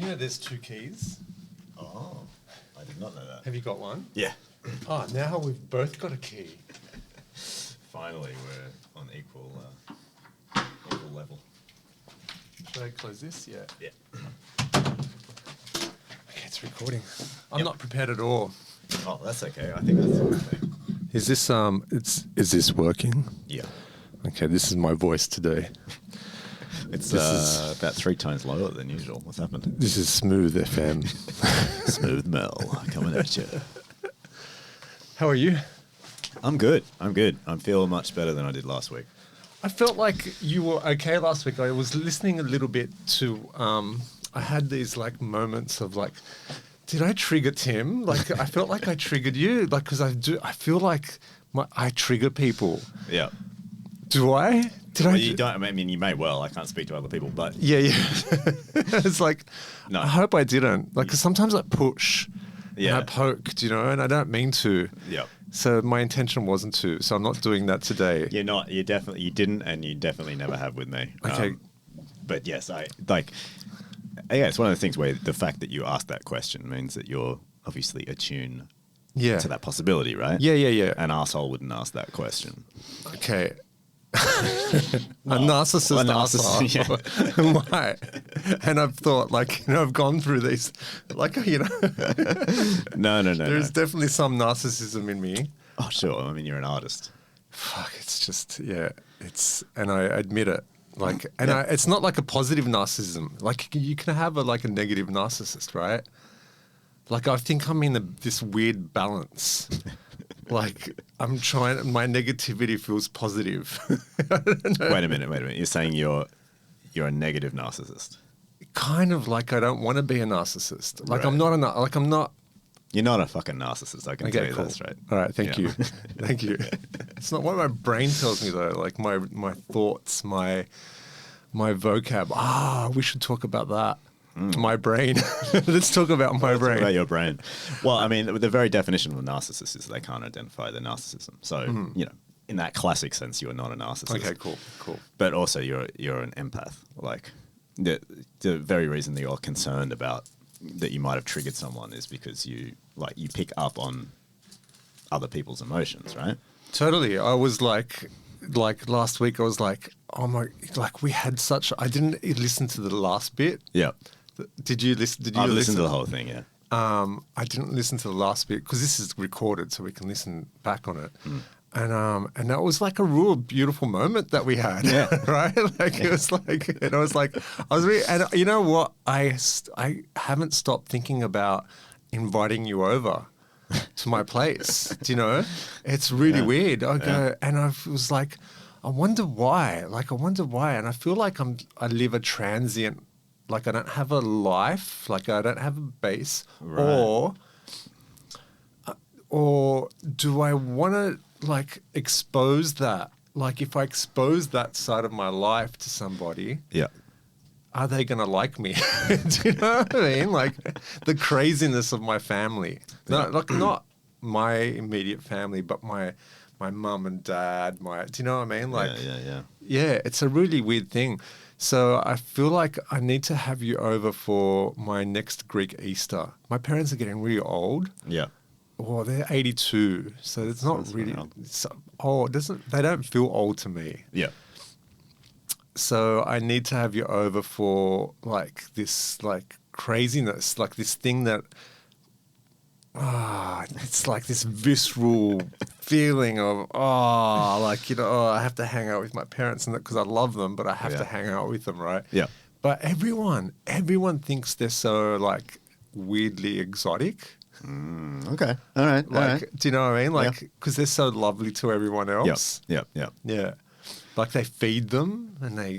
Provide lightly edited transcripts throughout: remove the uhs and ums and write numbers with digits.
know there's two keys? Oh, I did not know that. Have you got one? Yeah. Oh, now we've both got a key. Finally, we're on equal level. Should I close this? Yeah. Yeah. Okay, it's recording. I'm not prepared at all. Oh, that's okay. I think that's okay. Is this is this working? Yeah. Okay, this is my voice today. It's about 3 times lower than usual. What's happened? This is Smooth FM. Smooth Mel coming at you. How are you? I'm good. I'm feeling much better than I did last week. I felt like you were okay last week. I was listening a little bit to. I had these like moments of like, did I trigger Tim? Like I felt like I triggered you. Like because I do. I feel like I trigger people. Yeah. Do I? Well, you don't. I mean, you may well. I can't speak to other people, but yeah. It's like no. I hope I didn't. Like, cause sometimes I push. Yeah. And I poked, and I don't mean to. Yeah. So my intention wasn't to. So I'm not doing that today. You're not. You didn't, and you definitely never have with me. Okay. But yes, it's one of the things where the fact that you asked that question means that you're obviously attuned to that possibility, right? Yeah. An arsehole wouldn't ask that question. Okay. A narcissist arsehole. Yeah. Why? And I've thought, I've gone through these, No. There's definitely some narcissism in me. Oh, sure. I mean, you're an artist. Fuck, it's just, and I admit it. It's not like a positive narcissism. Like, you can have a negative narcissist, right? Like, I think I'm in this weird balance. Like, I'm trying, my negativity feels positive. Wait a minute. You're saying you're a negative narcissist. Kind of like I don't want to be a narcissist. Like, Right. I'm not. You're not a fucking narcist, I can tell you that's right. All right, thank you. Thank you. It's not what my brain tells me, though. Like, my thoughts, my vocab. We should talk about that. My brain. Let's talk about my brain. Talk about your brain. Well, I mean, the very definition of a narcissist is they can't identify their narcissism. So, in that classic sense, you're not a narcissist. Okay, cool. But also, you're an empath. Like, the very reason that you're concerned about that you might have triggered someone is because you pick up on other people's emotions, right? Totally. I was like last week, I was like, oh my, we had such. I didn't listen to the last bit. Yeah. Did you listen? I've listened to the whole thing, yeah. I didn't listen to the last bit because this is recorded, so we can listen back on it. And that was like a real beautiful moment that we had, right? It was like, and I was like, and you know what? I haven't stopped thinking about inviting you over to my place. Do you know? It's really weird. I go, and I was like, I wonder why. And I feel like I live a transient. Like I don't have a life, like I don't have a base, right. or do I want to expose that? Like if I expose that side of my life to somebody, are they going to like me? Do you know what I mean? Like the craziness of my family, not my immediate family, but my mum and dad. Do you know what I mean? Like yeah, it's a really weird thing. So I feel like I need to have you over for my next Greek Easter. My parents are getting really old. Yeah. Well, they're 82, so it's not really old. They don't feel old to me. Yeah. So I need to have you over for this craziness, this thing that it's like this visceral feeling of I have to hang out with my parents and because I love them, but I have to hang out with them, right? Yeah. But everyone thinks they're so weirdly exotic. Okay. All right. Do you know what I mean? Because they're so lovely to everyone else. Yep. Yeah. Like they feed them and they,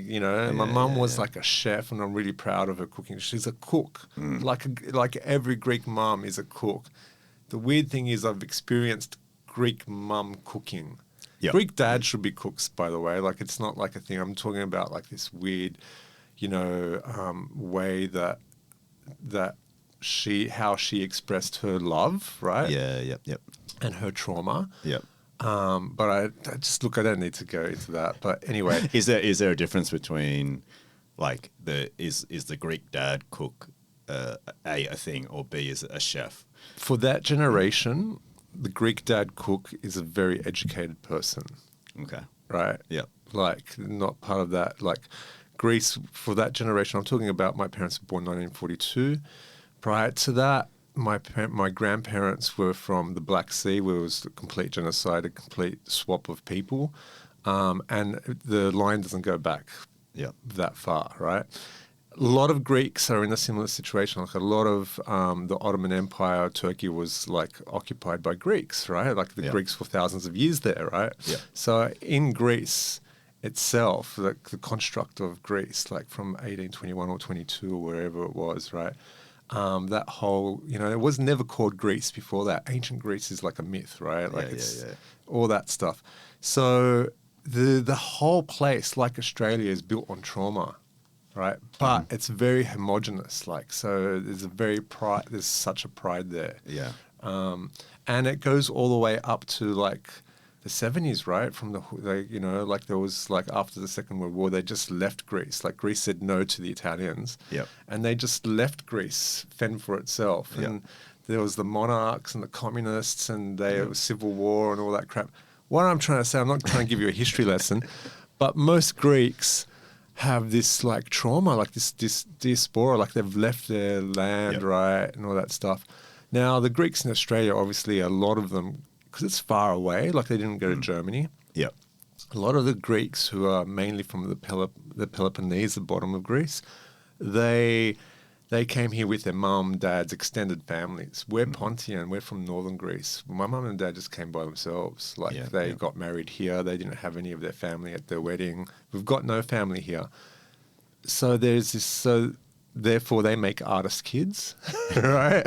my mum was like a chef and I'm really proud of her cooking. She's a cook. Like every Greek mum is a cook. The weird thing is I've experienced Greek mum cooking. Yep. Greek dad should be cooks, by the way. Like it's not like a thing. I'm talking about like this weird, way that how she expressed her love, right? Yeah, yep. And her trauma. Yep. But I don't need to go into that. But anyway, is there a difference between is the Greek dad cook A thing, or B is a chef? For that generation, the Greek dad cook is a very educated person, Okay. right? Yep. Like, not part of that. Like, Greece, for that generation, I'm talking about my parents were born 1942. Prior to that, my grandparents were from the Black Sea, where it was a complete genocide, a complete swap of people. And the line doesn't go back that far, right? A lot of Greeks are in a similar situation. Like a lot of the Ottoman Empire, Turkey was like occupied by Greeks, right? Like the Greeks for thousands of years there, right? Yeah. So in Greece itself, like the construct of Greece, like from 1821 or 22 or wherever it was, right? That whole, it was never called Greece before that. Ancient Greece is like a myth, right? Like it's all that stuff. So the whole place, like Australia, is built on trauma, right? But it's very homogenous. Like, so there's such a pride there. Yeah. And it goes all the way up to like the 70s, right? From like there was like after the Second World War, they just left Greece. Like Greece said no to the Italians. Yep. And they just left Greece, fend for itself. And there was the monarchs and the communists, and it was civil war and all that crap. What I'm trying to say, I'm not trying to give you a history lesson, but most Greeks have this like trauma, like this diaspora, like they've left their land, right, and all that stuff. Now, the Greeks in Australia, obviously, a lot of them, because it's far away, like they didn't go to Germany. Yep. A lot of the Greeks who are mainly from the Peloponnese, the bottom of Greece, they came here with their mum, dad's extended families. We're Pontian, we're from northern Greece. My mum and dad just came by themselves. Like they got married here. They didn't have any of their family at their wedding. We've got no family here. So there's this, therefore they make artist kids, right?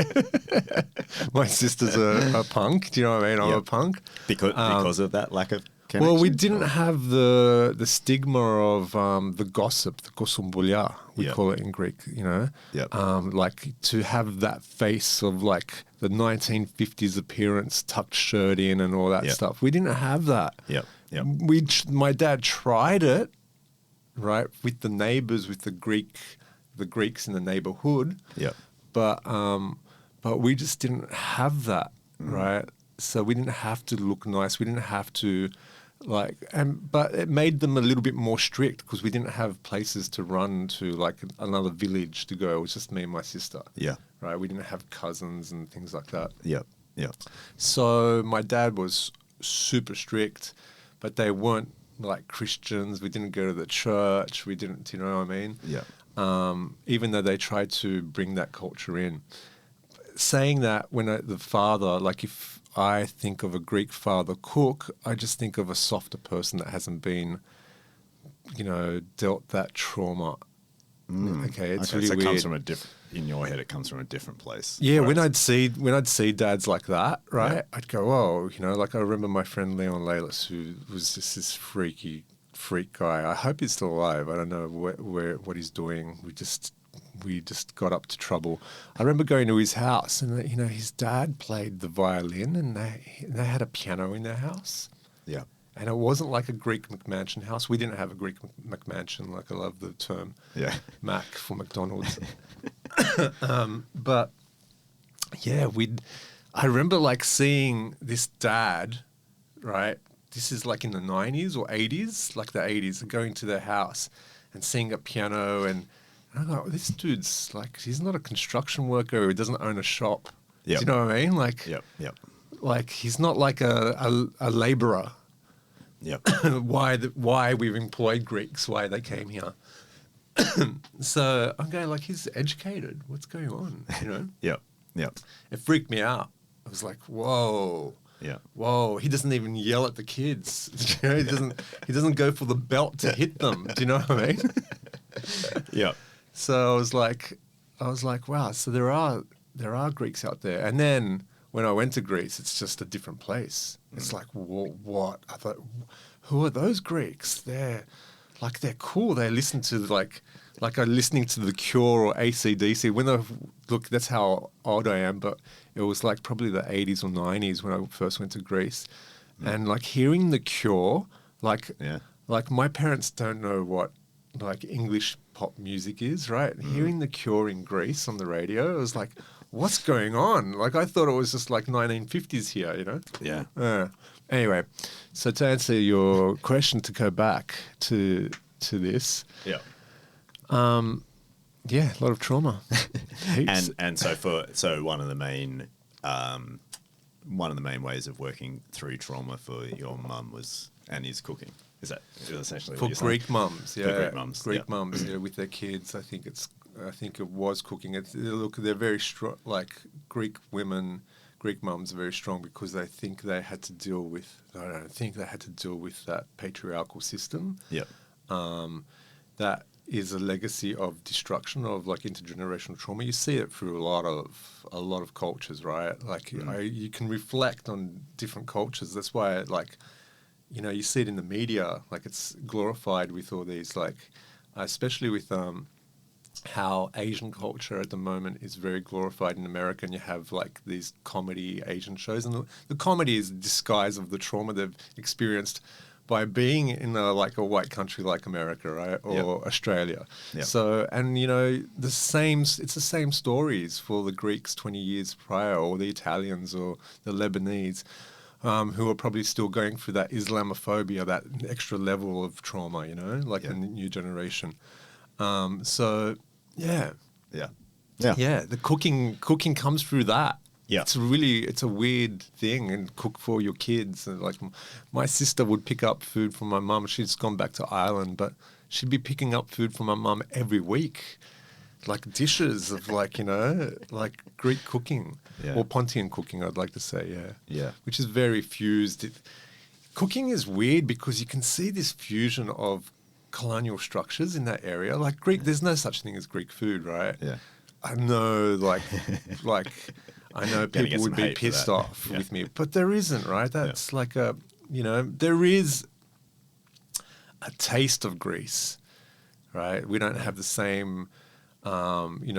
My sister's a punk. Do you know what I mean? I'm a punk. Because of that lack of connection? Well, we didn't have the stigma of the gossip, the kosumbulia, we call it in Greek, like to have that face of like the 1950s appearance, tucked shirt in and all that stuff. We didn't have that. My dad tried it, right, with the neighbors, with the Greeks in the neighborhood. But we just didn't have that, right? So we didn't have to look nice. We didn't have to but it made them a little bit more strict because we didn't have places to run to, like another village to go. It was just me and my sister. Right? We didn't have cousins and things like that. So my dad was super strict, but they weren't like Christians. We didn't go to the church. We didn't, you know what I mean? Even though they tried to bring that culture in. Saying that, when the father, like if I think of a Greek father cook, I just think of a softer person that hasn't been, dealt that trauma. Okay, it's really so it weird. comes from in your head, it comes from a different place. Yeah, when I'd see dads like that, right, I'd go, oh, like I remember my friend Leon Lalis, who was just this freak guy. I hope he's still alive. I don't know what he's doing. We just got up to trouble. I remember going to his house, and his dad played the violin, and they had a piano in their house. And it wasn't like a Greek McMansion house. We didn't have a Greek McMansion. Like, I love the term Mac for McDonald's. But yeah, I remember like seeing this dad, right? This is like in the 90s or 80s, like the 80s, going to their house and seeing a piano, and I go, this dude's like, he's not a construction worker. He doesn't own a shop. Do you know what I mean? Like, like he's not like a laborer. Why we've employed Greeks? Why they came here? So I'm going like, he's educated. What's going on? It freaked me out. I was like, whoa. Whoa, he doesn't even yell at the kids. He doesn't go for the belt to hit them. Do you know what I mean? So I was like, wow. So there are Greeks out there. And then when I went to Greece, it's just a different place. It's like, what? I thought, who are those Greeks? They're cool. They listen to like listening to The Cure or AC/DC. Look, that's how old I am, but it was like probably the 80s or 90s when I first went to Greece. And like hearing The Cure, like my parents don't know what like English pop music is, right? Hearing The Cure in Greece on the radio, it was like, what's going on? Like, I thought it was just like 1950s here, you know? Yeah. Anyway, so to answer your question, to go back to this, Yeah. yeah, a lot of trauma. Heaps. And so one of the main ways of working through trauma for your mum is cooking. Is that essentially for what you're Greek mums, yeah, For Greek mums, Greek mums, yeah, with their kids. I think it was cooking. Look, they're very strong. Like Greek women, Greek mums are very strong because they think they had to deal with. I don't think they had to deal with that patriarchal system. Yep. That is a legacy of destruction of like intergenerational trauma. You see it through a lot of cultures, right? Like you can reflect on different cultures. That's why like. You know, you see it in the media, like it's glorified with all these, like, especially with how Asian culture at the moment is very glorified in America, and you have like these comedy Asian shows, and the comedy is a disguise of the trauma they've experienced by being in a white country like America, right, or Australia. Yep. So, and you know, it's the same stories for the Greeks 20 years prior, or the Italians, or the Lebanese. Who are probably still going through that Islamophobia, that extra level of trauma, you know, like the new generation. So, yeah. The cooking comes through that. Yeah, it's a weird thing, and cook for your kids. And like my sister would pick up food from my mum. She's gone back to Ireland, but she'd be picking up food from my mum every week. Like dishes of like, you know, like Greek cooking or Pontian cooking, I'd like to say, which is very fused. Cooking is weird because you can see this fusion of colonial structures in that area. Like Greek, there's no such thing as Greek food, right? Yeah, I know, I know people would be pissed off with me, but there isn't, right? That's like there is a taste of Greece, right? We don't have the same.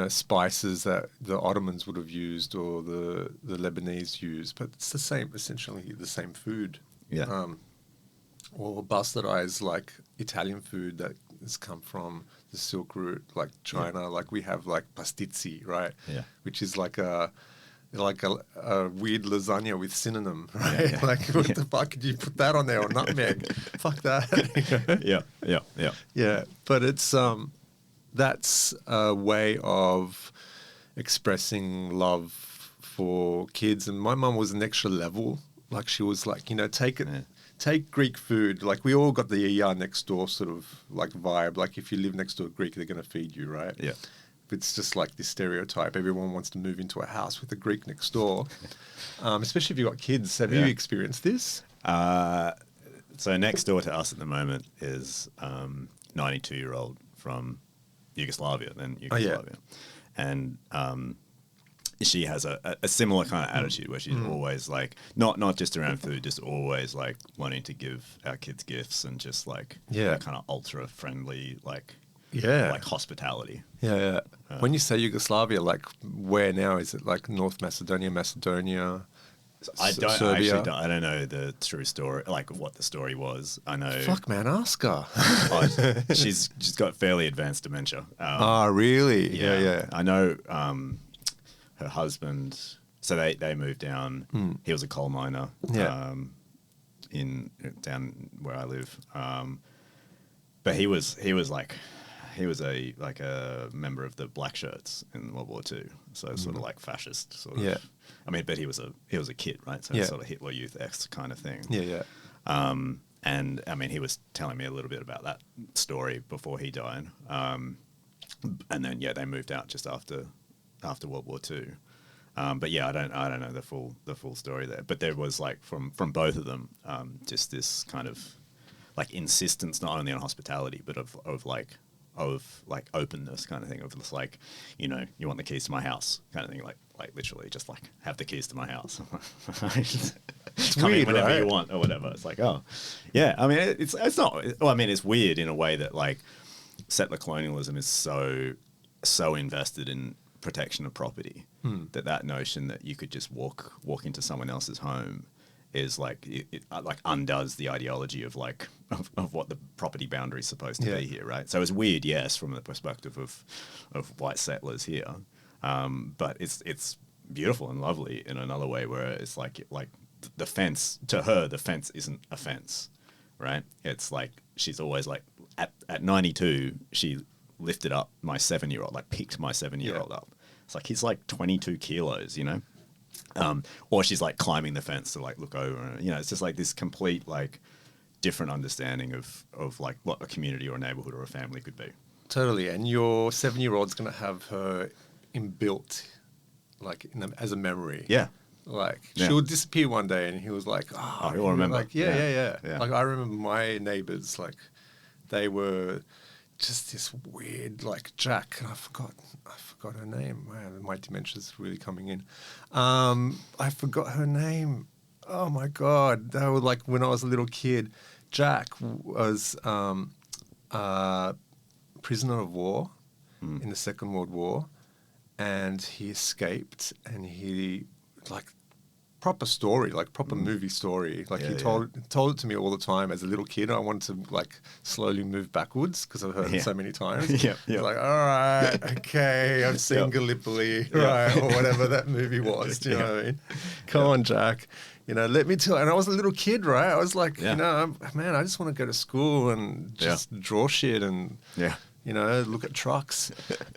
Spices that the Ottomans would have used or the Lebanese used, but it's essentially the same food. Yeah. Or bastardized like Italian food that has come from the Silk Route, like China. Yeah. Like we have like pastizzi, right? Yeah. Which is like a weird lasagna with synonym, right? Yeah. Like what the fuck could you put that on there, or nutmeg? Fuck that. Yeah. But it's that's a way of expressing love for kids. And my mum was an extra level. Like she was like, you know, take Greek food. Like we all got the ER next door sort of like vibe. Like if you live next to a Greek, they're going to feed you, right? Yeah. It's just like this stereotype. Everyone wants to move into a house with a Greek next door, especially if you've got kids. Have you experienced this? So next door to us at the moment is 92-year-old from Yugoslavia, and she has a similar kind of attitude where she's always like not just around food, just always like wanting to give our kids gifts and just like that kind of ultra friendly like hospitality. When you say Yugoslavia, like where now? Is it like North Macedonia? I don't know the true story, like what the story was. I know. Fuck, man, ask her. She's got fairly advanced dementia. Really? Yeah. I know her husband. So they moved down. He was a coal miner. Down where I live. But he was a member of the black shirts in World War II. So sort of like fascist sort of. Yeah. I mean, but he was a kid, right? So it's sort of Hitler Youth-esque kind of thing. Yeah. And I mean, he was telling me a little bit about that story before he died. And then they moved out just after World War II. But I don't know the full story there. But there was like from both of them just this kind of like insistence not only on hospitality but of openness kind of thing, of just like, you know, you want the keys to my house kind of thing, like literally just like have the keys to my house. It's come weird, in whenever you want or whatever. It's like, oh yeah, I mean it's not, well, I mean it's weird in a way that like settler colonialism is so invested in protection of property that notion that you could just walk into someone else's home is like it like undoes the ideology of like of what the property boundary is supposed to be here, right? So it's weird, yes, from the perspective of white settlers here, but it's beautiful and lovely in another way where it's like the fence, to her, the fence isn't a fence, right? It's like she's always like at 92 she lifted up my 7-year-old, like picked my 7-year-old up. It's like he's like 22 kilos, you know. Or she's like climbing the fence to like look over, and, you know, it's just like this complete like different understanding of like what a community or a neighborhood or a family could be. Totally. And your 7-year-old's going to have her inbuilt like as a memory. Yeah. Like she'll disappear one day and he was like, oh he'll remember. Like, yeah. Like I remember my neighbors, like they were just this weird, like Jack, and I forgot her name. Man, my dementia's really coming in. I forgot her name. Oh my God. They were like when I was a little kid. Jack was prisoner of war in the Second World War, and he escaped, and he like proper story, like proper movie story. Like he told it to me all the time as a little kid. I wanted to like slowly move backwards because I've heard it so many times. Like, all right, okay, I've seen Gallipoli, right, or whatever that movie was. Do you know what I mean? Come on, Jack. You know, let me tell. And I was a little kid, right? I was like, you know, man, I just want to go to school and just draw shit and you know, look at trucks,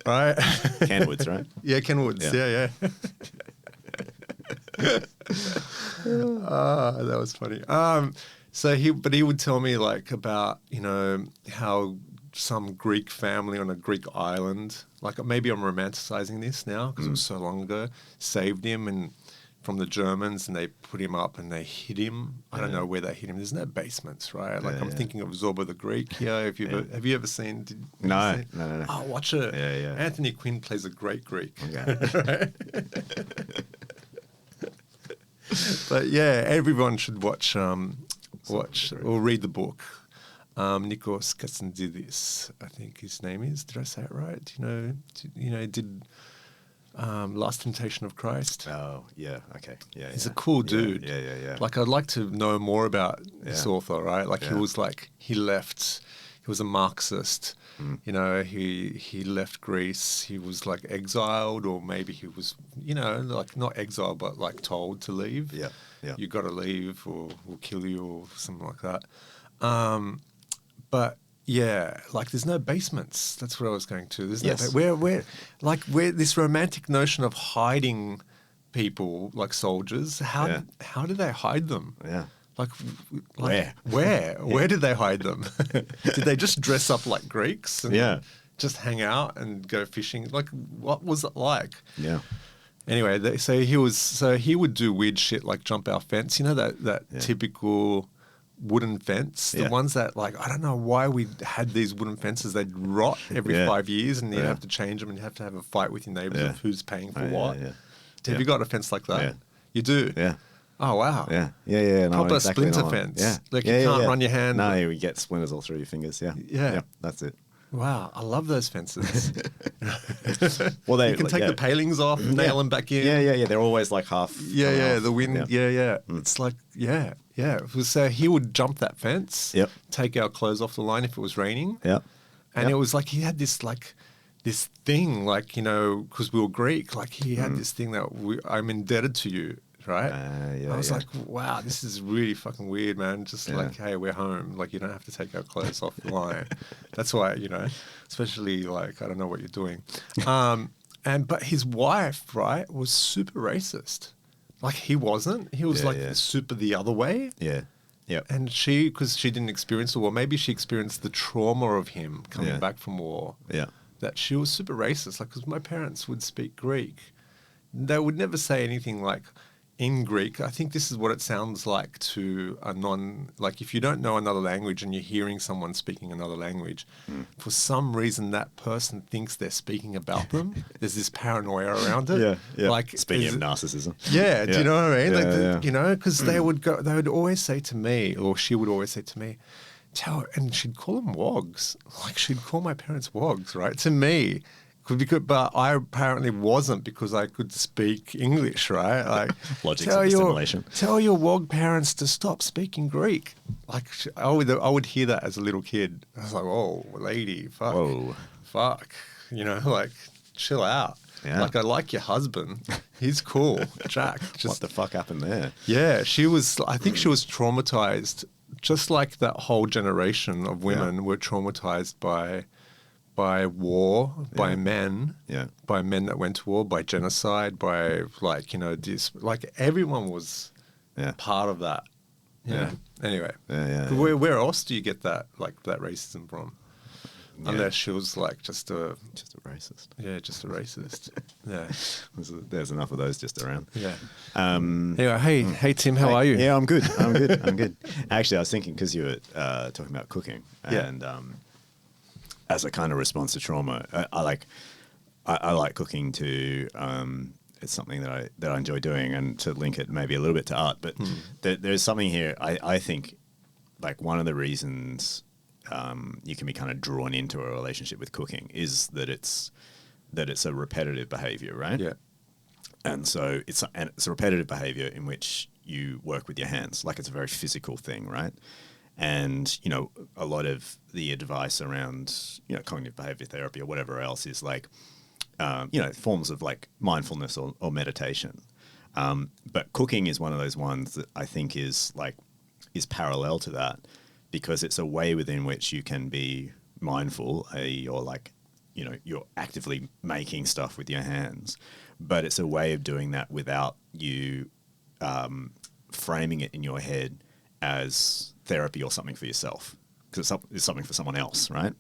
right? Kenwoods, right? Yeah, Kenwoods. Yeah. That was funny. So he would tell me like about, you know, how some Greek family on a Greek island, like maybe I'm romanticizing this now because it was so long ago, saved him and from the Germans, and they put him up and they hid him. I don't know where they hid him. There's no basements, right? Like I'm thinking of Zorba the Greek here. Have you ever seen? No. Oh, watch it. Yeah. Anthony Quinn plays a great Greek. Okay. But yeah, everyone should watch or read the book. Nikos Katsantzidis, I think his name is. Did I say it right? Did Last Temptation of Christ. Oh, yeah, okay. Yeah, he's a cool dude. Yeah. Like, I'd like to know more about this author, right? Like, he was like, he was a Marxist. You know, he left Greece. He was, like, exiled, or maybe he was, you know, like, not exiled, but, like, told to leave. Yeah. You got to leave, or we'll kill you, or something like that. But... yeah, like there's no basements. That's what I was going to. There's no where this romantic notion of hiding people like soldiers. How do they hide them? Yeah. Like where? Where did they hide them? Did they just dress up like Greeks and just hang out and go fishing? Like, what was it like? Yeah. Anyway, so he would do weird shit like jump our fence. You know that typical wooden fence, the ones that, like, I don't know why we had these wooden fences. They'd rot every 5 years, and you'd have to change them, and you have to have a fight with your neighbours of who's paying for what. Have you got a fence like that? Yeah. You do? Yeah. Oh, wow. Yeah. No, proper exactly splinter fence. Yeah. Like you can't run your hand. No, you get splinters all through your fingers. Yeah. That's it. Wow, I love those fences. Well, you can take the palings off, nail them back in. Yeah. They're always like half. The wind. Yeah. It's like, So he would jump that fence, take our clothes off the line if it was raining. And it was like he had this thing, like, you know, because we were Greek, like he had this thing that I'm indebted to you. Right? I was like, wow, this is really fucking weird, man. Just like, hey, we're home. Like, you don't have to take our clothes off the line. That's why, you know, especially like, I don't know what you're doing. But his wife, right, was super racist. Like, he wasn't. He was super the other way. Yeah. And because she didn't experience the war, maybe she experienced the trauma of him coming back from war. Yeah. That she was super racist. Like, because my parents would speak Greek. They would never say anything like, in Greek, I think this is what it sounds like to like if you don't know another language and you're hearing someone speaking another language, for some reason that person thinks they're speaking about them. There's this paranoia around it. Yeah. Like, speaking of narcissism. Yeah, do you know what I mean? You know, because they would always say to me, or she would always say to me, and she'd call them wogs. Like, she'd call my parents wogs, right? To me, But I apparently wasn't because I could speak English, right? Like, Logics of assimilation. Tell your WOG parents to stop speaking Greek. Like, I would hear that as a little kid. I was like, oh, lady, fuck. Whoa. Fuck. You know, like, chill out. Yeah. Like, I like your husband. He's cool. Jack. What the fuck happened there? Yeah, I think she was traumatized, just like that whole generation of women were traumatized by war, by men, by men that went to war, by genocide, by like, you know, this, like everyone was part of that. Yeah. Anyway. Yeah. Where else do you get that, like that racism from? Yeah. Unless she was like just a racist. Yeah, just a racist. Yeah. There's enough of those just around. Yeah. Anyway, hey Tim, how are you? Yeah, I'm good. I'm good. Actually, I was thinking because you were talking about cooking, and as a kind of response to trauma, I like cooking too. It's something that I enjoy doing, and to link it maybe a little bit to art. But there's something here. I think like one of the reasons you can be kind of drawn into a relationship with cooking is that it's a repetitive behavior, right? Yeah. And so it's a repetitive behavior in which you work with your hands, like it's a very physical thing, right? And, you know, a lot of the advice around, you know, cognitive behavior therapy or whatever else is like, you know, forms of like mindfulness or meditation. But cooking is one of those ones that I think is parallel to that, because it's a way within which you can be mindful, you're like, you know, you're actively making stuff with your hands, but it's a way of doing that without you framing it in your head as therapy or something for yourself, because it's something for someone else, right?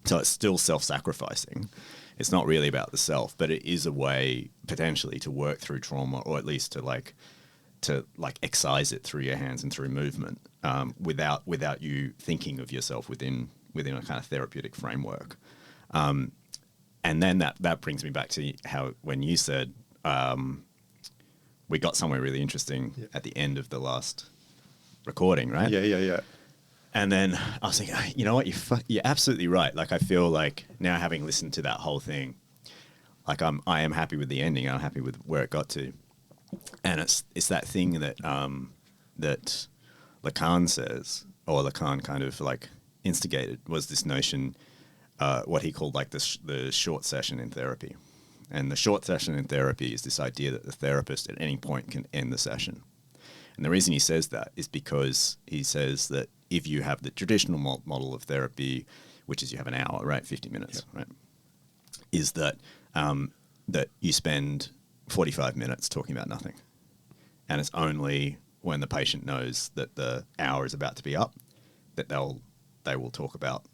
So it's still self-sacrificing. It's not really about the self, but it is a way potentially to work through trauma, or at least to excise it through your hands and through movement, without you thinking of yourself within a kind of therapeutic framework. And then that brings me back to how when you said we got somewhere really interesting at the end of the last recording, right? Yeah. And then I was thinking, you know what, you're absolutely right. Like I feel like now, having listened to that whole thing, like I am happy with the ending. I'm happy with where it got to. And it's that thing that that Lacan says, or Lacan kind of like instigated, was this notion, what he called like the short session in therapy. And the short session in therapy is this idea that the therapist at any point can end the session. And the reason he says that is because he says that if you have the traditional model of therapy, which is you have an hour, right, 50 minutes, right, is that that you spend 45 minutes talking about nothing. And it's only when the patient knows that the hour is about to be up that they will talk about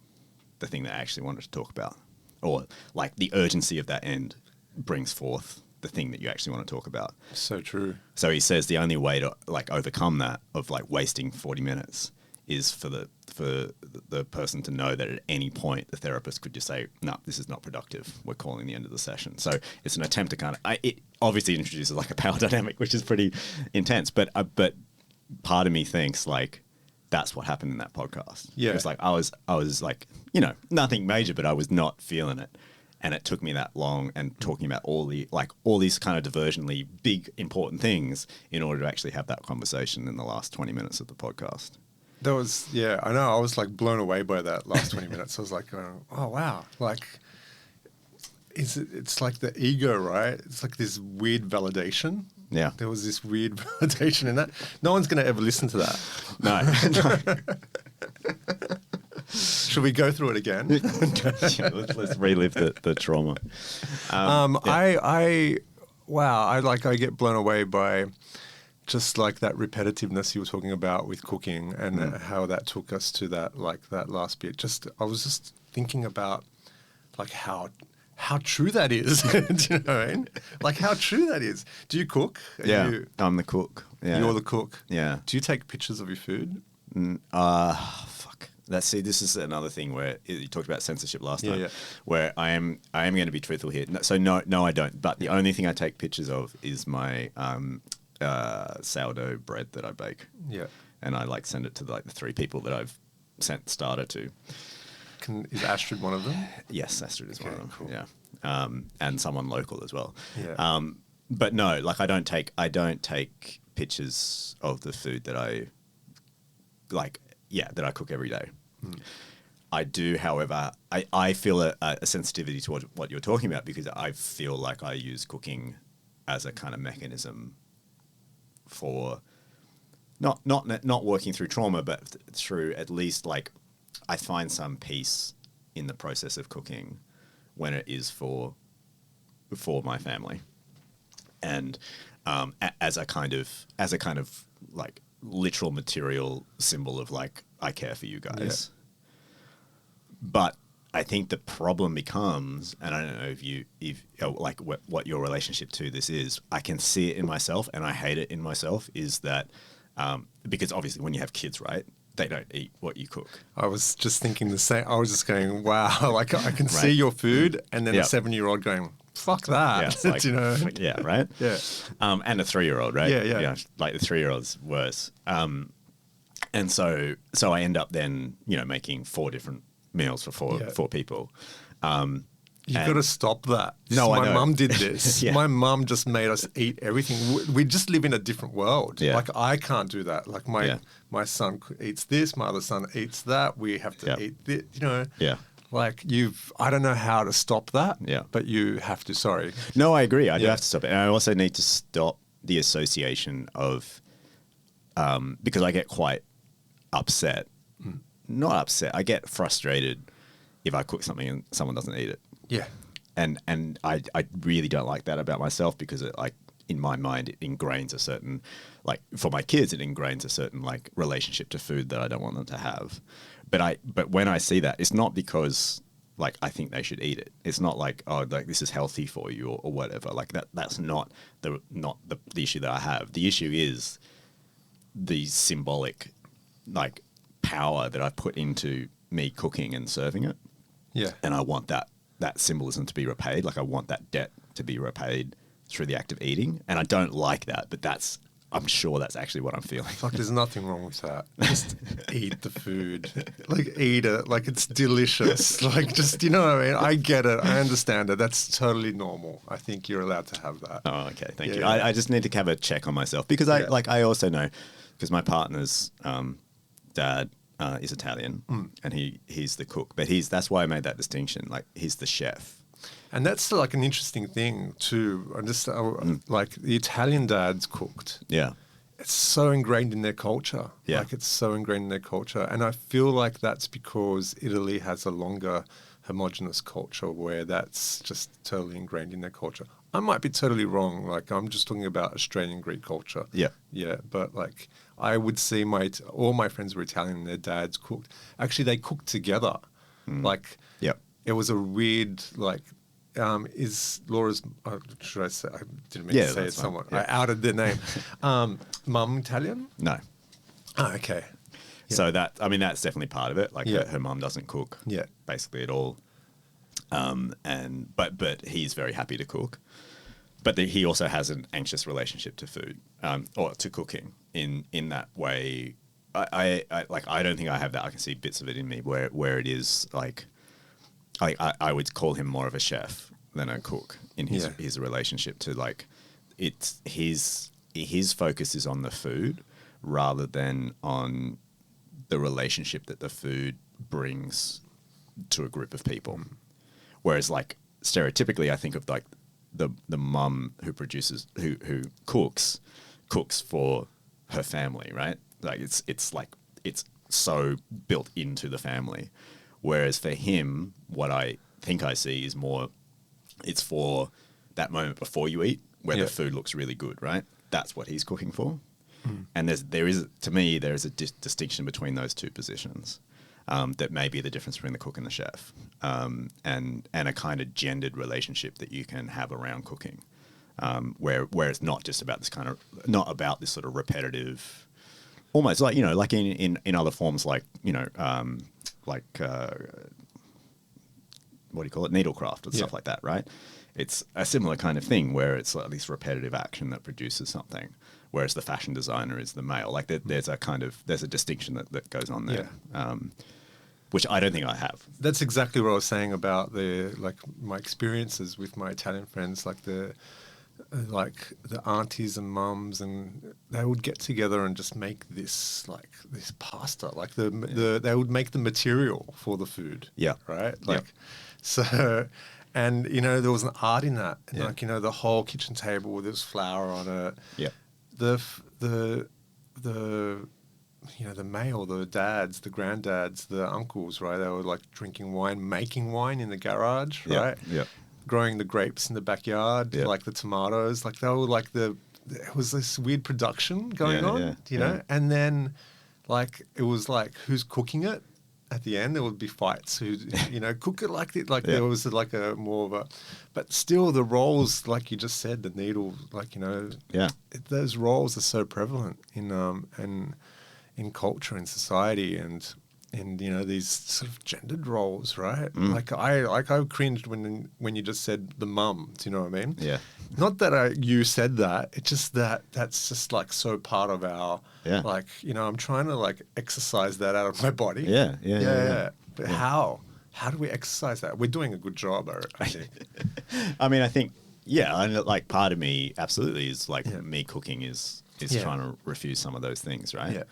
the thing they actually wanted to talk about. Or like the urgency of that end brings forth the thing that you actually want to talk about. So true. So he says the only way to like overcome that of like wasting 40 minutes is for the person to know that at any point the therapist could just say, no, this is not productive. We're calling the end of the session. So it's an attempt to kind of, it obviously introduces like a power dynamic, which is pretty intense. But part of me thinks like that's what happened in that podcast. Yeah. It was like, I was like, you know, nothing major, but I was not feeling it. And it took me that long and talking about all these kind of diversionally big, important things in order to actually have that conversation in the last 20 minutes of the podcast. That was, yeah, I know. I was like blown away by that last 20 minutes. I was like, oh, wow. Like, it's like the ego, right? It's like this weird validation. Yeah. There was this weird validation in that. No one's going to ever listen to that. No. Should we go through it again? Yeah, let's relive the trauma. I get blown away by just like that repetitiveness you were talking about with cooking and how that took us to that last bit. I was just thinking about like how true that is. Do you know what I mean? Like how true that is. Do you cook? I'm the cook. Yeah. You're the cook. Yeah. Do you take pictures of your food? Fuck. This is another thing where you talked about censorship last time. Yeah. Where I am going to be truthful here. So no, I don't. But the only thing I take pictures of is my sourdough bread that I bake. Yeah. And I like send it to the 3 people that I've sent starter to. Is Astrid one of them? Yes, Astrid is one of them. Cool. Yeah. and someone local as well. Yeah. But no, like I don't take pictures of the food that I that I cook every day. I do, however, I feel a sensitivity to what you're talking about, because I feel like I use cooking as a kind of mechanism for not working through trauma, but through at least, like, I find some peace in the process of cooking when it is for my family, and as a kind of like literal material symbol of, like, I care for you guys. Yeah. But I think the problem becomes, and I don't know if like what your relationship to this is, I can see it in myself and I hate it in myself, is that because obviously when you have kids, right, they don't eat what you cook. I was just thinking the same. I was just going, wow, like I can see your food, and then a 7-year-old going, fuck that. Yeah, it's like, you know? Yeah, right? Yeah. And a 3-year-old, right? Yeah. Like the 3-year-old's worse. And so I end up then, making 4 different meals for four people. You've got to stop that. No, I know. My mum did this. Yeah. My mum just made us eat everything. We just live in a different world. Yeah. Like, I can't do that. Like, my son eats this, my other son eats that. We have to eat this, Yeah. Like, I don't know how to stop that. Yeah. But you have to, sorry. No, I agree. I do have to stop it. And I also need to stop the association of, because I get quite upset. Not upset. I get frustrated if I cook something and someone doesn't eat it. Yeah. And I really don't like that about myself, because it, like, in my mind, it ingrains a certain, like, for my kids, it ingrains a certain, like, relationship to food that I don't want them to have. But when I see that, it's not because, like, I think they should eat it. It's not like, oh, like, this is healthy for you or whatever. Like, that's not the issue that I have. The issue is the symbolic, like, power that I put into me cooking and serving it. Yeah. And I want that symbolism to be repaid. Like, I want that debt to be repaid through the act of eating. And I don't like that, but I'm sure that's actually what I'm feeling. Fuck, there's nothing wrong with that. Just eat the food. Like, eat it. Like, it's delicious. Like, just, you know what I mean? I get it. I understand it. That's totally normal. I think you're allowed to have that. Oh, okay. Thank you. I just need to have a check on myself, because I also know, because my partner's dad is Italian, and he's the cook, but that's why I made that distinction. Like, he's the chef. And that's, like, an interesting thing too. Like, the Italian dads cooked. Yeah. It's so ingrained in their culture. Yeah. Like, it's so ingrained in their culture. And I feel like that's because Italy has a longer homogenous culture where that's just totally ingrained in their culture. I might be totally wrong. Like, I'm just talking about Australian Greek culture. Yeah. Yeah. But, like, I would see all my friends were Italian and their dads cooked. Actually, they cooked together. Like, it was a weird, like, is Laura's, should I say, I didn't mean to say it somewhat. Yeah. I outed their name. Mum Italian? No. Oh, okay. Yeah. So that's definitely part of it. Like, her mum doesn't cook basically at all. But he's very happy to cook. But he also has an anxious relationship to food, or to cooking in that way. I don't think I have that. I can see bits of it in me where it is like, I would call him more of a chef than a cook in his relationship to, like, it's his focus is on the food rather than on the relationship that the food brings to a group of people. Whereas, like, stereotypically, I think of, like, the mum who cooks for her family, right? Like, it's like, it's so built into the family. Whereas for him, what I think I see is more, it's for that moment before you eat where the food looks really good, right? That's what he's cooking for. And there is a distinction between those two positions. That may be the difference between the cook and the chef, and a kind of gendered relationship that you can have around cooking, where it's not just about not about this sort of repetitive, almost like, like in other forms, like, like what do you call it, needlecraft and stuff like that, right? It's a similar kind of thing where it's like this repetitive action that produces something, whereas the fashion designer is the male. Like, there's a distinction that goes on there. which I don't think I have. That's exactly what I was saying about my experiences with my Italian friends, like the aunties and mums, and they would get together and just make this pasta. Like they would make the material for the food. Yeah. Right. So, and there was an art in that. And the whole kitchen table with this flour on it. Yeah. The male, the dads, the granddads, the uncles, right? They were like drinking wine, making wine in the garage, right? Yeah. Growing the grapes in the backyard, like the tomatoes. Like they were like there was this weird production going on, and then it was like who's cooking it at the end. There would be fights who, cook it like it. Like there was like a more of a, but still the roles, like you just said, the needle, those roles are so prevalent in culture and society and these sort of gendered roles, right? Like I cringed when you just said the mum. Do you know what I mean? Yeah. Not that you said that. It's just that's just like so part of our I'm trying to exercise that out of my body. Yeah. But how do we exercise that? We're doing a good job, I think. I mean, I think and part of me absolutely is me cooking is trying to refuse some of those things, right? Yeah.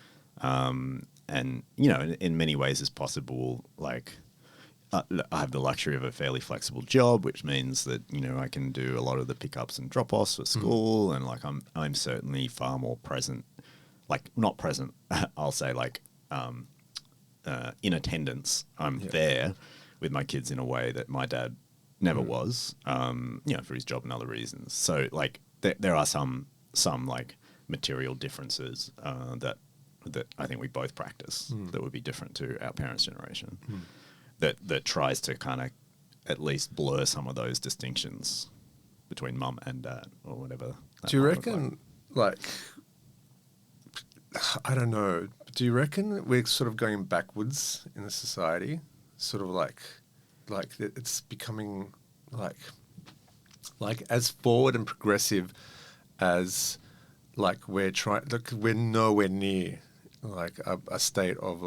And in many ways as possible, I have the luxury of a fairly flexible job, which means that I can do a lot of the pickups and drop-offs for school, and I'm certainly far more present, not present. I'll say in attendance. I'm there with my kids in a way that my dad never was, for his job and other reasons. So there are some material differences that I think we both practice that would be different to our parents' generation. That tries to kind of at least blur some of those distinctions between mum and dad or whatever. Do you reckon, I don't know, do you reckon we're sort of going backwards in the society? Sort of like it's becoming like as forward and progressive as we're trying, we're nowhere near a state of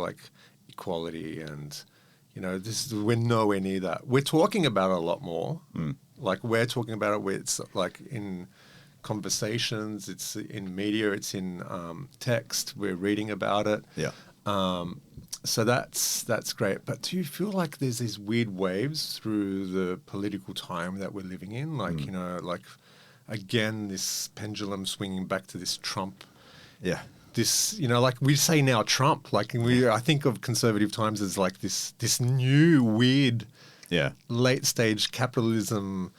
equality and we're nowhere near that. We're talking about it a lot more. We're talking about it where it's in conversations, it's in media, it's in text, we're reading about it. So that's great. But do you feel like there's these weird waves through the political time that we're living in? Again, this pendulum swinging back to this Trump. Yeah. This, we say now Trump, I think of conservative times as this new weird late stage capitalism,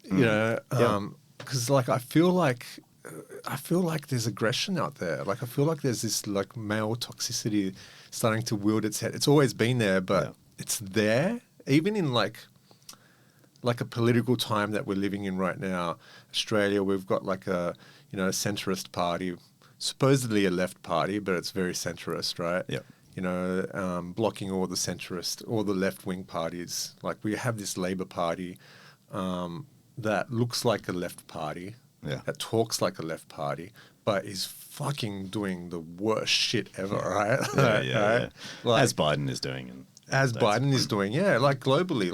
because I feel like there's aggression out there. I feel like there's this male toxicity starting to wield its head. It's always been there, but it's there even in a political time that we're living in right now. Australia, we've got a centrist party, supposedly a left party, but it's very centrist, right? Blocking all the left-wing parties. We have this Labor Party that looks like a left party, that talks like a left party, but is fucking doing the worst shit ever, right? Right? As Biden is doing. As Biden is doing, globally,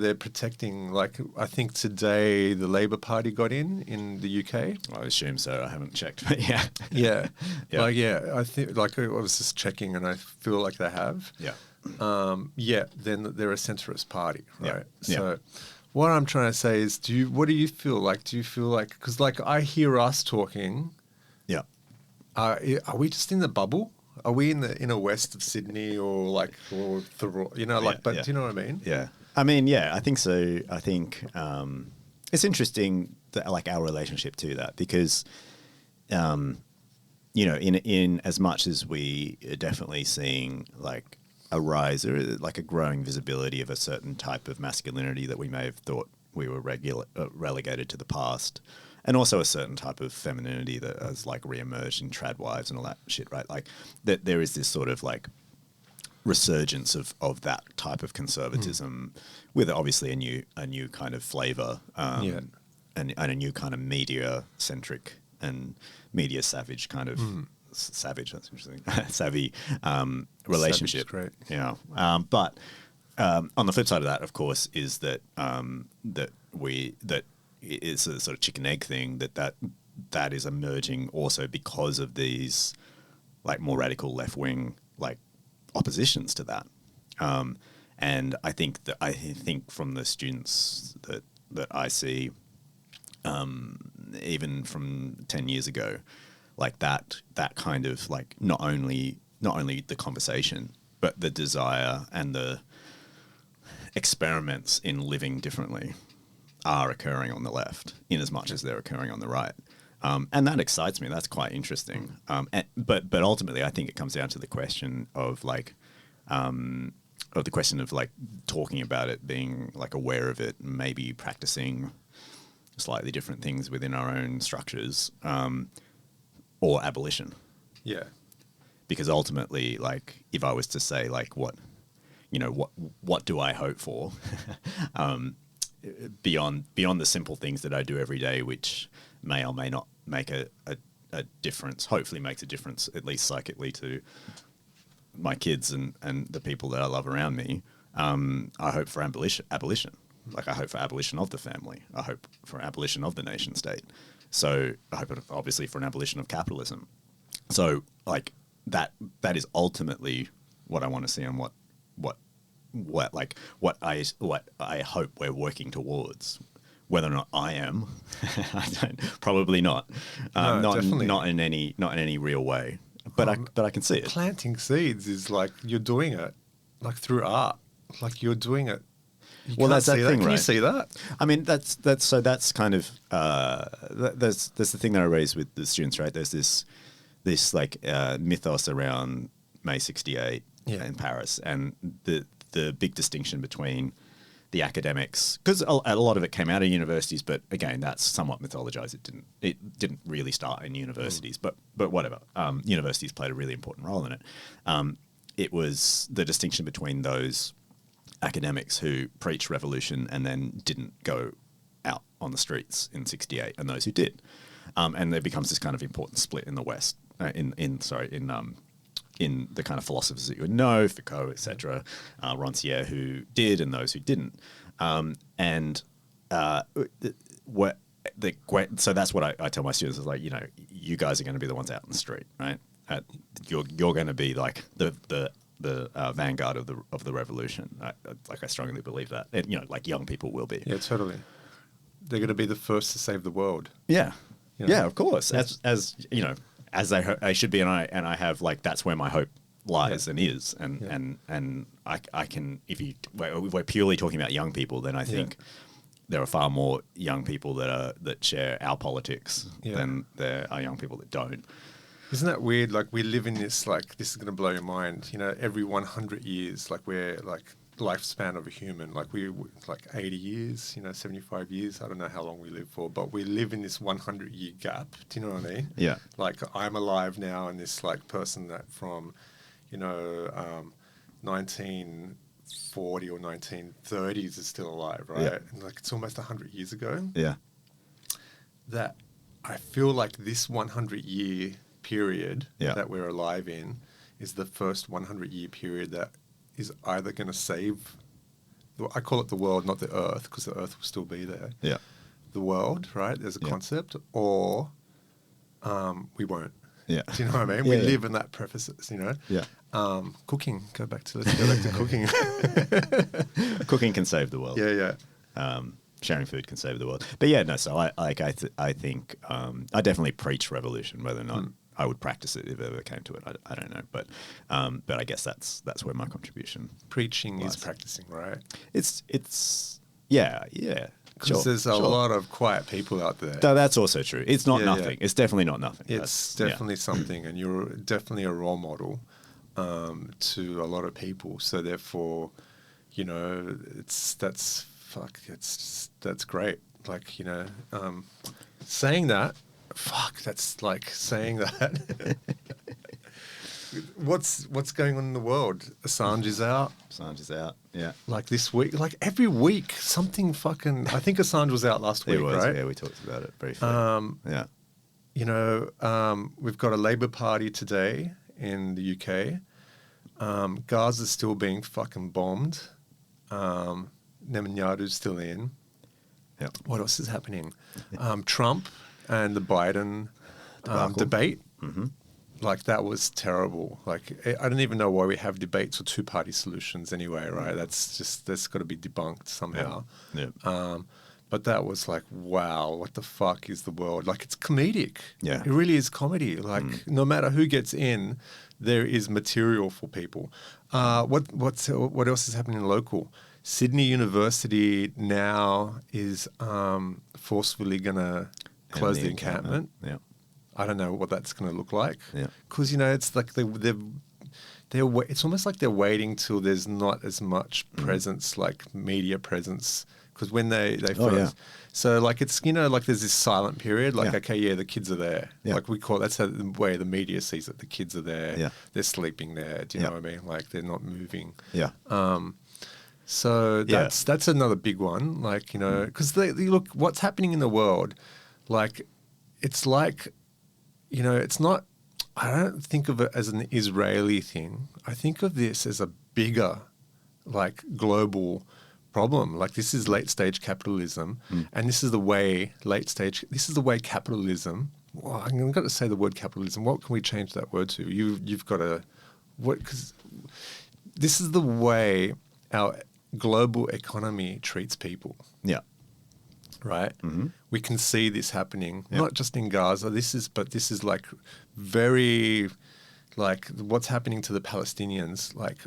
they're protecting, I think today the Labor Party got in the UK. I assume so. I haven't checked, but yeah. I think, I was just checking and I feel like they have. Then they're a centrist party, right? So what I'm trying to say is, what do you feel like? Do you feel like, because I hear us talking. Are we just in the bubble? Are we in the inner west of Sydney but do you know what I mean? Yeah. I mean, I think so. I think it's interesting that our relationship to that, because in as much as we are definitely seeing a rise or a growing visibility of a certain type of masculinity that we may have thought we were relegated to the past, and also a certain type of femininity that has re-emerged in trad wives and all that shit, right? That there is this sort of resurgence of that type of conservatism with obviously a new kind of flavour and a new kind of media centric and media savage kind of savage. That's interesting. Savvy relationship. Savage, great. Yeah. But on the flip side of that, of course, is that that it's a sort of chicken egg thing that is emerging also because of these like more radical left wing like oppositions to that. And I think from the students that I see, even from 10 years ago, like that kind of like not only the conversation, but the desire and the experiments in living differently are occurring on the left in as much as they're occurring on the right. And that excites me. That's quite interesting. But ultimately, I think it comes down to the question of like, talking about it, being like aware of it, maybe practicing slightly different things within our own structures, or abolition. Yeah. Because ultimately, like, if I was to say, like, what do I hope for, beyond the simple things that I do every day, which may or may not make a difference, hopefully makes a difference, at least psychically, to my kids and the people that I love around me. I hope for abolition. Like, I hope for abolition of the family. I hope for abolition of the nation state. So I hope, obviously, for an abolition of capitalism. So, like, that is ultimately what I want to see, and what I hope we're working towards. Whether or not I am, I don't. Probably not. Definitely not in any real way. But I can see it. Planting seeds is like you're doing it, like through art. Like you're doing it. Well, that's that thing, right? Can you see that? I mean, that's kind of that's the thing that I raise with the students, right? There's this like mythos around May '68 in Paris, and the big distinction between the academics, because a lot of it came out of universities, but again, that's somewhat mythologized. It didn't really start in universities, but whatever. Universities played a really important role in it. It was the distinction between those academics who preached revolution and then didn't go out on the streets in '68, and those who did. And there becomes this kind of important split in the West, in the kind of philosophers that you would know, Foucault, etc., Rancière, who did, and those who didn't. So that's what I tell my students is, like, you guys are going to be the ones out in the street, right? You're going to be like the vanguard of the revolution. I strongly believe that. And, like, young people will be. Yeah, totally. They're going to be the first to save the world. Yeah, yeah, of course. As you know. As I should be, and I have, like, that's where my hope lies and is, and I can, if we're purely talking about young people, then I think there are far more young people that share our politics than there are young people that don't. Isn't that weird? Like, we live in this, like, this is going to blow your mind. Every 100 years, like, we're like lifespan of a human, like 80 years, 75 years. I don't know how long we live for, but we live in this 100-year gap. Do you know what I mean? Yeah. Like, I'm alive now, and this, like, person that from, 1940 or 1930s is still alive, right? Yeah. And, like, it's almost 100 years ago. Yeah. That I feel like this 100-year period that we're alive in is the first 100-year period that is either going to save, I call it the world, not the earth, because the earth will still be there. Yeah. The world, right, as a concept, or we won't. Yeah. Do you know what I mean? We live in that prefaces, Yeah. Cooking, let's go back to cooking. Cooking can save the world. Yeah. Sharing food can save the world. But yeah, no, so I think I definitely preach revolution, whether or not I would practice it if it ever came to it. I don't know, but I guess that's where my contribution. Preaching lies. is practicing, right? It's yeah. Because there's a lot of quiet people out there. No, that's also true. It's not nothing. Yeah. It's definitely not nothing. It's definitely something, and you're definitely a role model to a lot of people. So therefore, that's great. Like, saying that. That's like saying that. What's going on in the world? Assange is out. Yeah. Like this week, like every week, something fucking. I think Assange was out last week, right? Yeah, we talked about it briefly. Yeah. we've got a Labour Party today in the UK. Gaza's still being fucking bombed. Netanyahu's still in. Yep. What else is happening? Trump and the Biden debate. Mm-hmm. Like, that was terrible. Like, I don't even know why we have debates or two-party solutions anyway, right? That's got to be debunked somehow. Yeah. But that was like, wow, what the fuck is the world? Like, it's comedic. Yeah. It really is comedy. Like, no matter who gets in, there is material for people. What else is happening local? Sydney University now is forcefully going to close the encampment. Yeah. I don't know what that's going to look like. Yeah. Because, it's like it's almost like they're waiting till there's not as much presence, like media presence. Because when they first, so like it's like there's this silent period. Like the kids are there. Yeah. Like that's how the way the media sees it. The kids are there. Yeah. They're sleeping there. Do you know what I mean? Like, they're not moving. Yeah. So that's another big one. Like, because they look what's happening in the world. Like, it's like, it's not. I don't think of it as an Israeli thing. I think of this as a bigger, like, global problem. Like, this is late stage capitalism, and this is the way capitalism. Well, I'm going to say the word capitalism. What can we change that word to? You've got to because this is the way our global economy treats people. Yeah. Right? Mm-hmm. We can see this happening, not just in Gaza. This is like very, like, what's happening to the Palestinians. Like,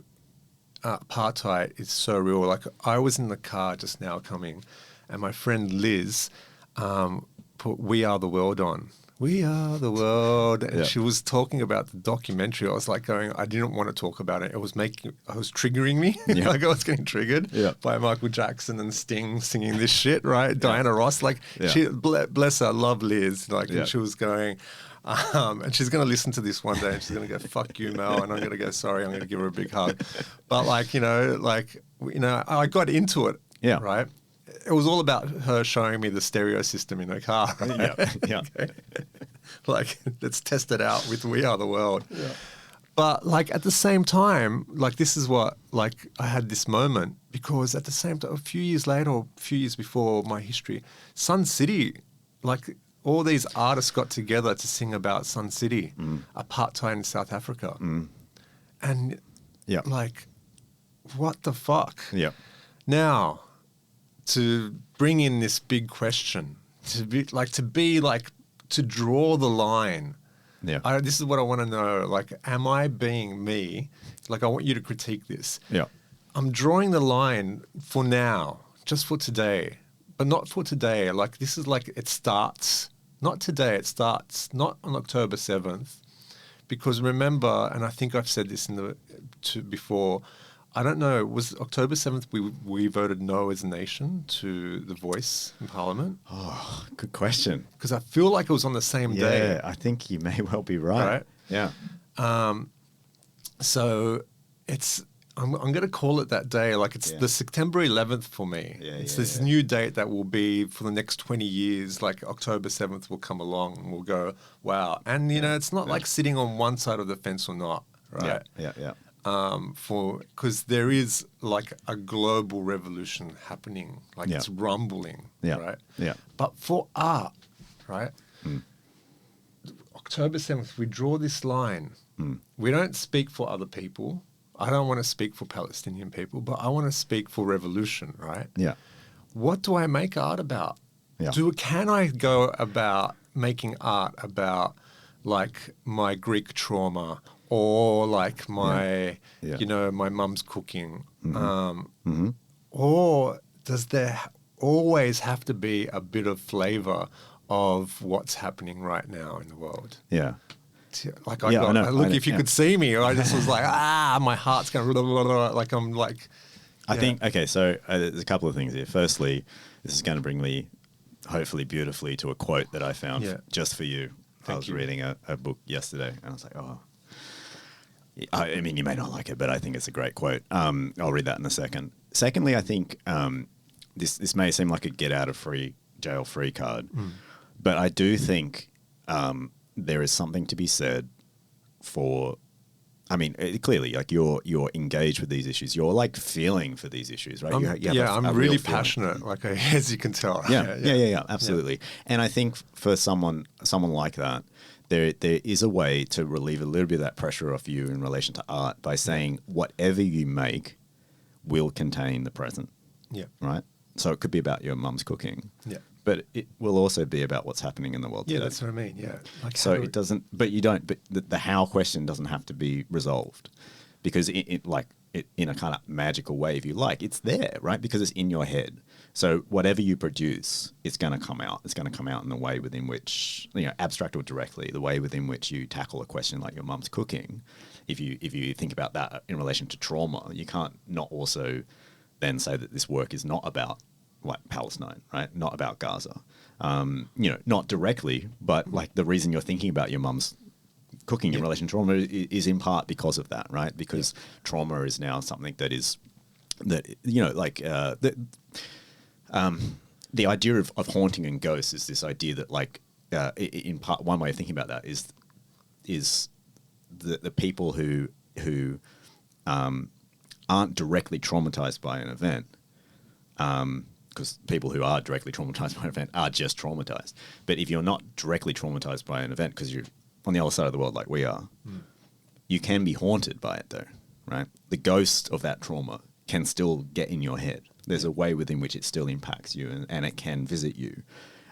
apartheid is so real. Like, I was in the car just now coming, and my friend Liz put "We Are the World" on. We are the world. And she was talking about the documentary. I was like I didn't want to talk about it. It was triggering me. Yeah. Like, I was getting triggered by Michael Jackson and Sting singing this shit, right? Diana Ross. Like, she, bless her, love Liz. Like, and she was going, and she's going to listen to this one day and she's going to go, fuck you, Mel. And I'm going to go, sorry, I'm going to give her a big hug. But I got into it, right? It was all about her showing me the stereo system in her car. Right? Yeah. Okay. Like, let's test it out with "We Are the World." Yeah. But, like, at the same time, like, this is what, like, I had this moment because at the same time, a few years later or a few years before my history, Sun City, like, all these artists got together to sing about Sun City, apartheid in South Africa. And, like, what the fuck? Yeah. Now, to bring in this big question, to draw the line. Yeah. This is what I want to know. Like, am I being me? Like, I want you to critique this. Yeah. I'm drawing the line for now, just for today, but not for today. Like, this is like, it starts, not today, it starts not on October 7th. Because remember, and I think I've said this before, I don't know, was October 7th we voted no as a nation to the voice in Parliament? Oh, good question. Because I feel like it was on the same day. Yeah, I think you may well be right. Yeah. So I'm going to call it that day. Like, it's the September 11th for me. It's this new date that will be for the next 20 years. Like, October 7th will come along and we'll go, wow. And, it's not like sitting on one side of the fence or not, right? Yeah. Because there is, like, a global revolution happening, like it's rumbling, right? Yeah. But for art, right? October 7th, we draw this line. We don't speak for other people. I don't want to speak for Palestinian people, but I want to speak for revolution, right? Yeah. What do I make art about? Yeah. Can I go about making art about, like, my Greek trauma? Or like my, my mum's cooking. Or does there always have to be a bit of flavour of what's happening right now in the world? Yeah. Like, if you could see me, I just was like, my heart's going to, like, I'm like. I think, okay, so there's a couple of things here. Firstly, this is going to bring me, hopefully beautifully, to a quote that I found just for you. I was reading a book yesterday and I was like, oh. I mean, you may not like it, but I think it's a great quote. I'll read that in a second. Secondly, I think this may seem like a get out of jail free card, but I do think there is something to be said for. I mean, clearly, like you're engaged with these issues. You're like feeling for these issues, right? I'm really passionate, like as you can tell. Yeah, absolutely. And I think for someone like that, there is a way to relieve a little bit of that pressure off you in relation to art by saying whatever you make will contain the present. Yeah. Right. So it could be about your mum's cooking. Yeah. But it will also be about what's happening in the world today. Yeah, that's what I mean. Yeah. Like so it doesn't. But you don't. But the how question doesn't have to be resolved, because in a kind of magical way, if you like, it's there, right? Because it's in your head. So whatever you produce, it's going to come out. It's going to come out in the way within which, abstract or directly, the way within which you tackle a question like your mum's cooking. If you think about that in relation to trauma, you can't not also then say that this work is not about like Palestine, right? Not about Gaza. Not directly, but like the reason you're thinking about your mum's cooking in relation to trauma is in part because of that, right? Because trauma is now something that is the idea of haunting and ghosts is this idea that like in part one way of thinking about that is the people who aren't directly traumatized by an event. Because people who are directly traumatized by an event are just traumatized. But if you're not directly traumatized by an event because you're on the other side of the world like we are, you can be haunted by it though, right? The ghost of that trauma can still get in your head. There's a way within which it still impacts you and it can visit you.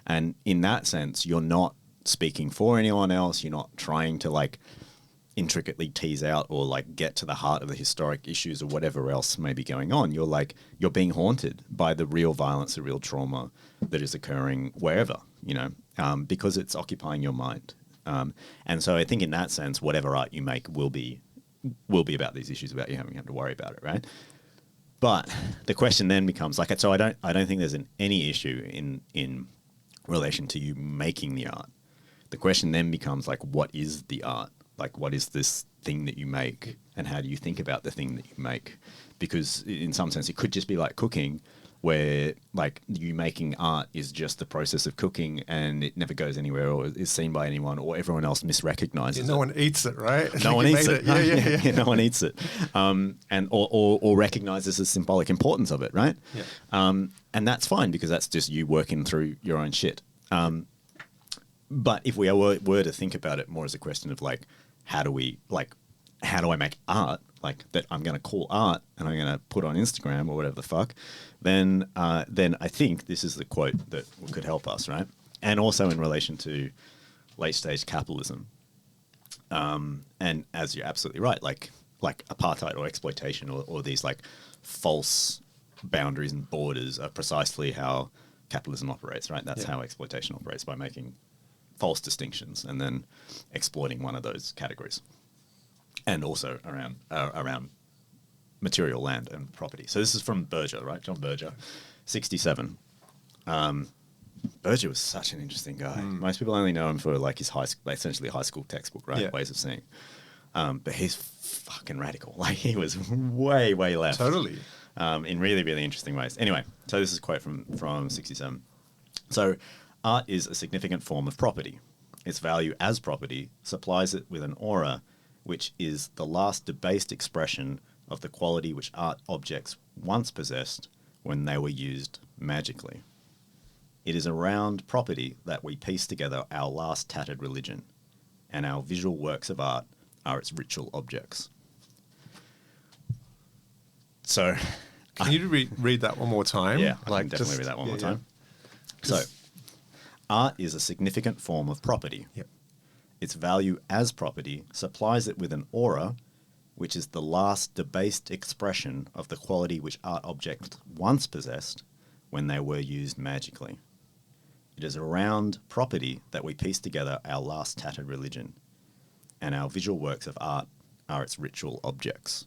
And in that sense, you're not speaking for anyone else. You're not trying to like intricately tease out or like get to the heart of the historic issues or whatever else may be going on. You're being haunted by the real violence, the real trauma that is occurring wherever, because it's occupying your mind. And so I think in that sense, whatever art you make will be about these issues, about you having to worry about it, right? But the question then becomes like, so I don't think there's any issue in relation to you making the art. The question then becomes like, what is the art? Like, what is this thing that you make, and how do you think about the thing that you make? Because in some sense, it could just be like cooking, where like you making art is just the process of cooking, and it never goes anywhere or is seen by anyone, or everyone else misrecognizes it. No one eats it, right? No one eats it. Yeah. No one eats it, and or recognizes the symbolic importance of it, right? Yeah. And that's fine because that's just you working through your own shit. But if we were to think about it more as a question of like, how do I make art like that I'm going to call art and I'm going to put on Instagram or whatever the fuck, then I think this is the quote that could help us, right? And also in relation to late stage capitalism. And as you're absolutely right, like apartheid or exploitation or these like false boundaries and borders are precisely how capitalism operates, right? That's how exploitation operates, by making false distinctions and then exploiting one of those categories, and also around material land and property. So this is from Berger, right? John Berger, 1967. Berger was such an interesting guy. Most people only know him for like his essentially high school textbook, right? Yeah. Ways of seeing. But he's fucking radical. Like he was way left. Totally. In really, really interesting ways. Anyway, so this is a quote from 1967. So, art is a significant form of property. Its value as property supplies it with an aura which is the last debased expression of the quality which art objects once possessed when they were used magically. It is around property that we piece together our last tattered religion, and our visual works of art are its ritual objects. So, can you read that one more time? Yeah, I can definitely read that one more time. So, art is a significant form of property. Yep. Its value as property supplies it with an aura, which is the last debased expression of the quality which art objects once possessed when they were used magically. It is around property that we piece together our last tattered religion, and our visual works of art are its ritual objects.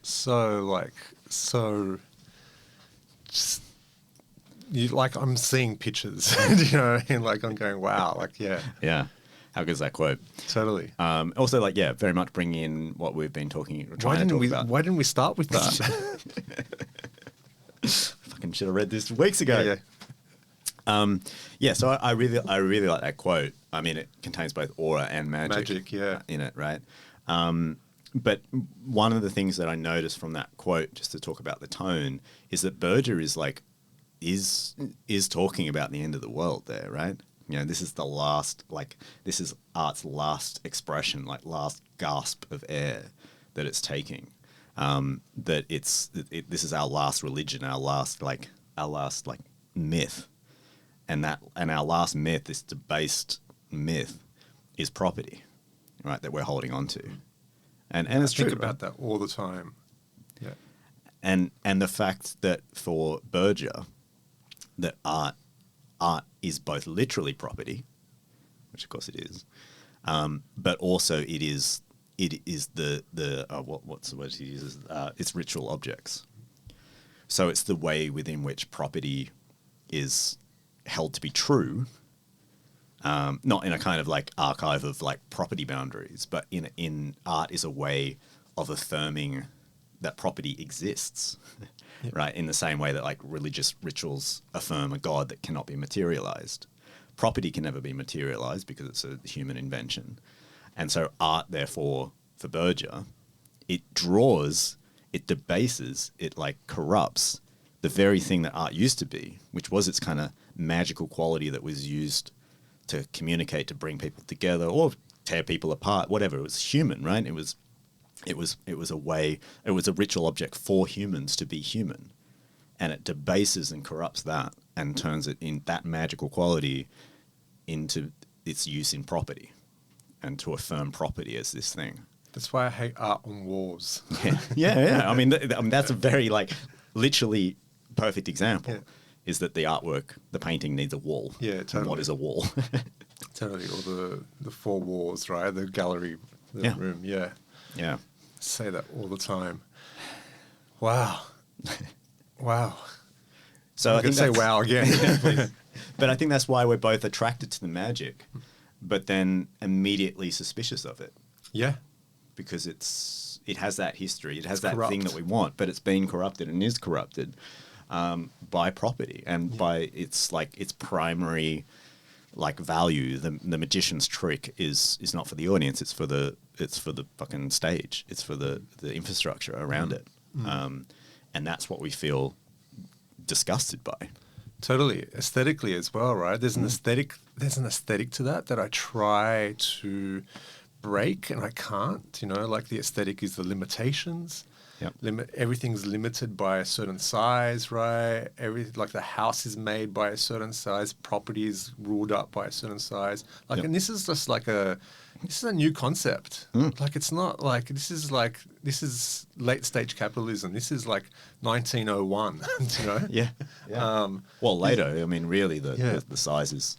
Just I'm seeing pictures, you know what I mean? Like I'm going, wow, like, yeah. Yeah. How good is that quote? Totally. Also, like, yeah, very much bring in what we've been trying to talk about. Why didn't we start with that? Fucking should have read this weeks ago. Yeah, so I really like that quote. I mean, it contains both aura and Magic, yeah. in it, right? But one of the things that I noticed from that quote, just to talk about the tone, is that Berger is like is talking about the end of the world there, right? You know, this is the last, like, this is art's last expression, like last gasp of air that it's taking. That this is our last religion, our last myth. And our last myth, this debased myth, is property, right? That we're holding on to, and it's true. Think about that all the time. Yeah, and the fact that for Berger, that art is both literally property, which of course it is, but also it is the what's the word he uses? It's ritual objects. So it's the way within which property is held to be true, not in a kind of like archive of like property boundaries, but in art is a way of affirming that property exists, yep. Right? In the same way that like religious rituals affirm a god that cannot be materialized. Property can never be materialized because it's a human invention. And so art, therefore, for Berger, it draws, it debases, it like corrupts the very thing that art used to be, which was its kind of magical quality that was used to communicate, to bring people together or tear people apart, whatever. It was human, right? It was a way, it was a ritual object for humans to be human. And it debases and corrupts that and turns it in that magical quality into its use in property and to affirm property as this thing. That's why I hate art on walls. Yeah. I mean, that's a very like literally perfect example. Yeah. Is that the artwork, the painting needs a wall. Yeah, totally. And what is a wall? Totally. Or the four walls, right? The gallery, the room. Yeah. Yeah. Say that all the time. Wow. Wow. So I think say wow again. Yeah, but I think that's why we're both attracted to the magic, but then immediately suspicious of it. Yeah. Because it has that history. It has it's that corrupt. thing that we want, but it's been corrupted and is corrupted by property and by its primary like value. The magician's trick is not for the audience. It's for the fucking stage. It's for the infrastructure around it. And that's what we feel disgusted by. Totally. Aesthetically as well, right? There's an aesthetic to that I try to break and I can't, you know, like the aesthetic is the limitations. Yep. Everything's limited by a certain size, right? Like the house is made by a certain size, property is ruled up by a certain size. Like, yep. And this is just like this is a new concept. Like, it's not like, this is late stage capitalism. This is like 1901, you know? Yeah. Well, later, I mean, really the size is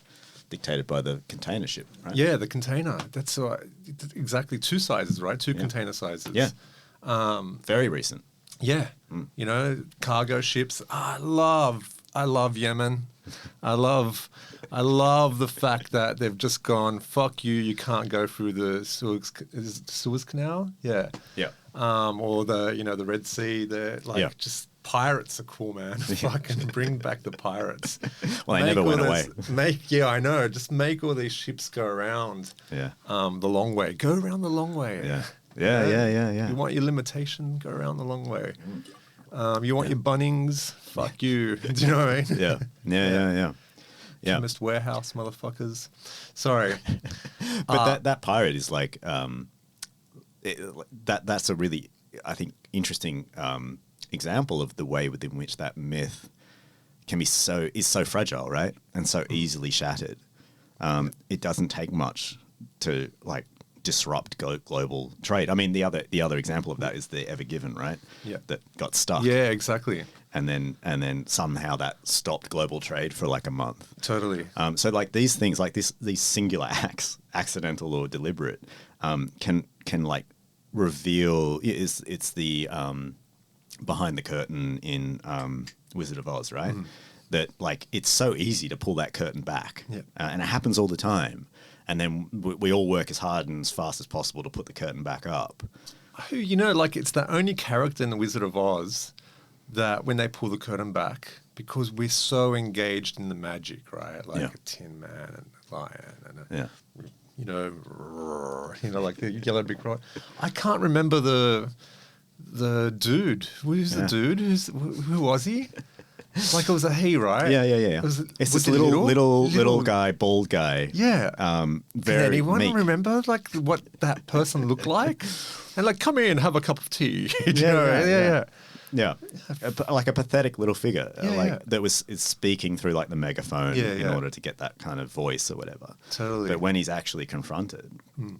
dictated by the container ship, right? Yeah, the container. That's exactly two sizes, right? Two container sizes. Yeah. Very recent. Yeah. You know, cargo ships. I love Yemen. I love the fact that they've just gone, fuck you, you can't go through the Suez Canal? Yeah. Yeah. Or the Red Sea. They're like just pirates are cool, man. Fucking bring back the pirates. Well, they never went away. I know. Just make all these ships go around the long way. Go around the long way. Yeah. Yeah. You want your limitation? Go around the long way. You want your Bunnings? Fuck you. Do you know what I mean? Yeah. Chemist warehouse, motherfuckers. Sorry. But that pirate is like that's a really, I think, interesting example of the way within which that myth is so fragile, right? And so easily shattered. It doesn't take much to like disrupt global trade. I mean, the other example of that is the Ever Given, right? Yeah. That got stuck. Yeah, exactly. And then somehow that stopped global trade for like a month. Totally. So like these things, like these singular acts, accidental or deliberate, can like reveal. It's the behind the curtain in Wizard of Oz, right? That like it's so easy to pull that curtain back, and it happens all the time. And then we all work as hard and as fast as possible to put the curtain back up. You know, like it's the only character in the Wizard of Oz that when they pull the curtain back, because we're so engaged in the magic, right? Like a Tin Man and a lion and like the yellow brick road. I can't remember the dude. Who's the dude? Who was he? Like it was a he, right? Yeah. Was It's this little guy, bald guy. Yeah. Very Can anyone meek. remember like what that person looked like? And like, come in, have a cup of tea. Yeah. Like a pathetic little figure, that is speaking through like the megaphone in order to get that kind of voice or whatever. Totally. But when he's actually confronted,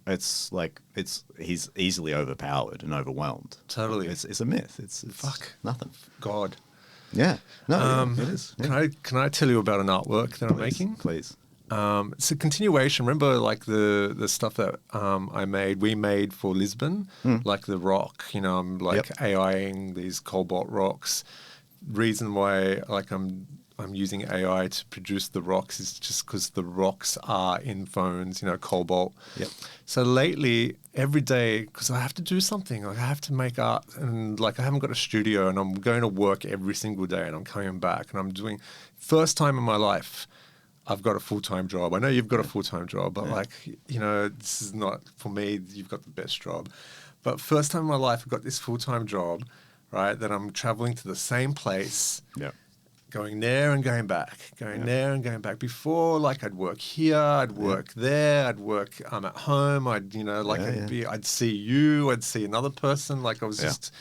it's like he's easily overpowered and overwhelmed. Totally. It's a myth. It's nothing. God. Yeah. No, it is. Yeah. Can I tell you about an artwork that I'm making? Please. It's a continuation. Remember, like the stuff that we made for Lisbon, like the rock. I'm like AIing these cobalt rocks. Reason why, like I'm using AI to produce the rocks is just because the rocks are in phones. Cobalt. Yep. So lately, every day, because I have to do something, like I have to make art, and like I haven't got a studio, and I'm going to work every single day, and I'm coming back, and I'm doing first time in my life. I've got a full-time job. I know you've got a full-time job, but this is not, for me, you've got the best job. But first time in my life, I've got this full-time job, right, that I'm traveling to the same place, going there and going back, there and going back. Before, like, I'd work here, I'd work there, I'd work at home, I'd see you, I'd see another person, like I was just...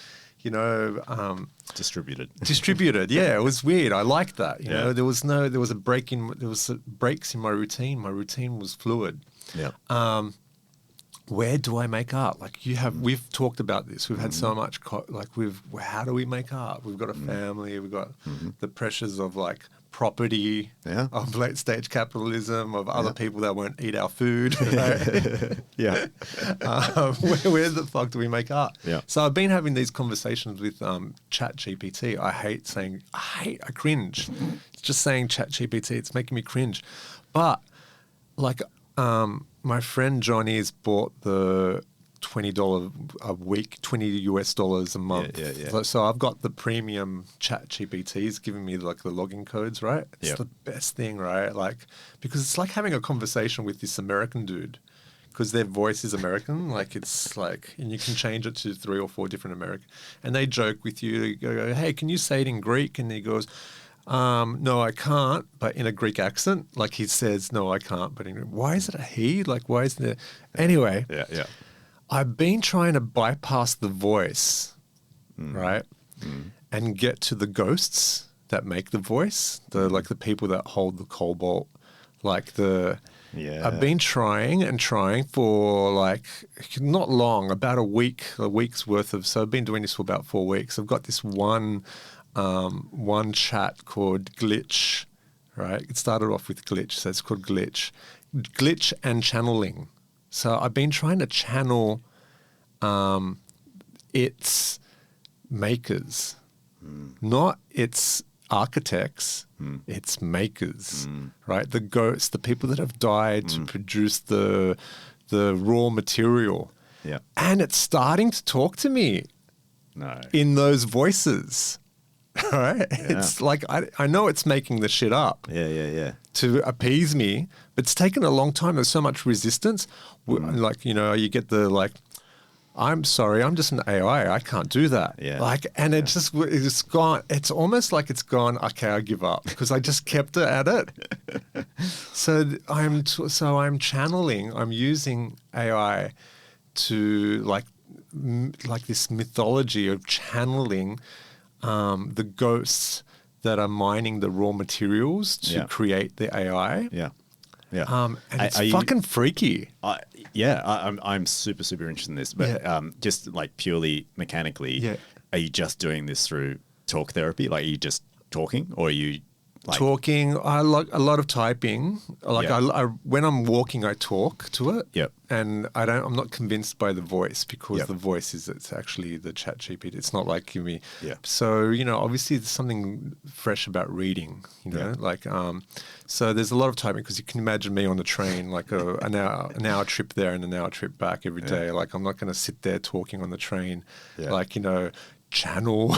distributed. Yeah, it was weird. I liked that. There was breaks in my routine. My routine was fluid. Yeah. Where do I make art? Like we've talked about this. We've had so much, how do we make art? We've got a family. We've got the pressures of like property, of late stage capitalism, of other people that won't eat our food. Right? Yeah. Where the fuck do we make art? Yeah. So I've been having these conversations with ChatGPT. I cringe. It's just saying ChatGPT. It's making me cringe. But like my friend Johnny has bought the $20 a week, $20 a month. Yeah. So I've got the premium ChatGPT. It's giving me like the login codes, right? It's the best thing, right? Like, because it's like having a conversation with this American dude, because their voice is American. Like it's like, and you can change it to 3 or 4 different American, and they joke with you. You go, hey, can you say it in Greek? And he goes, no, I can't, but in a Greek accent. Like he says, no, I can't, but why is it a he? Like, why isn't it? Anyway. Yeah. I've been trying to bypass the voice, right, and get to the ghosts that make the voice, the people that hold the cobalt, I've been trying for like not long, about a week's worth of. So I've been doing this for about 4 weeks. I've got this one chat called Glitch, right? It started off with Glitch, so it's called Glitch and channeling. So I've been trying to channel its makers, not its architects, its makers, right? The ghosts, the people that have died to produce the raw material. Yeah. And it's starting to talk to me in those voices. Right? Yeah. It's like, I know it's making the shit up. Yeah. To appease me, but it's taken a long time. There's so much resistance. Like, you get the like, I'm sorry, I'm just an AI. I can't do that. Yeah. Like, and it's gone. It's almost like it's gone. Okay, I give up because I just kept it at it. So I'm channeling. I'm using AI to like this mythology of channeling the ghosts that are mining the raw materials to create the AI. Yeah. And it's fucking freaky. I'm super, super interested in this, but just like purely mechanically, are you just doing this through talk therapy? Like, are you just talking, or are you like talking? I like a lot of typing. Like I when I'm walking, I talk to it. Yep. And I'm not convinced by the voice, because the voice it's actually the chat GPT. It's not like giving me. Yeah. So, obviously there's something fresh about reading, so there's a lot of typing, because you can imagine me on the train, like an hour trip there and an hour trip back every day. Like, I'm not going to sit there talking on the train, channel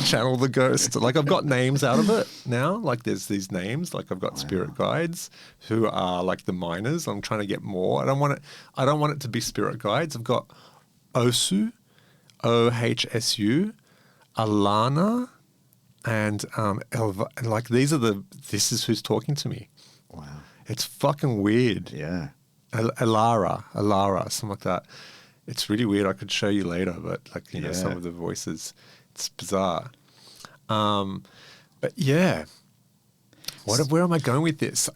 channel the ghost. Like I've got names out of it now. Like there's these names. Like I've got spirit guides who are like the miners. I'm trying to get more. I don't want it to be spirit guides. I've got Osu, OHSU, Alana, and Elva. And like this is who's talking to me. Wow. It's fucking weird. Yeah. Alara, something like that. It's really weird. I could show you later, but like, you know, some of the voices, it's bizarre. But yeah, where am I going with this?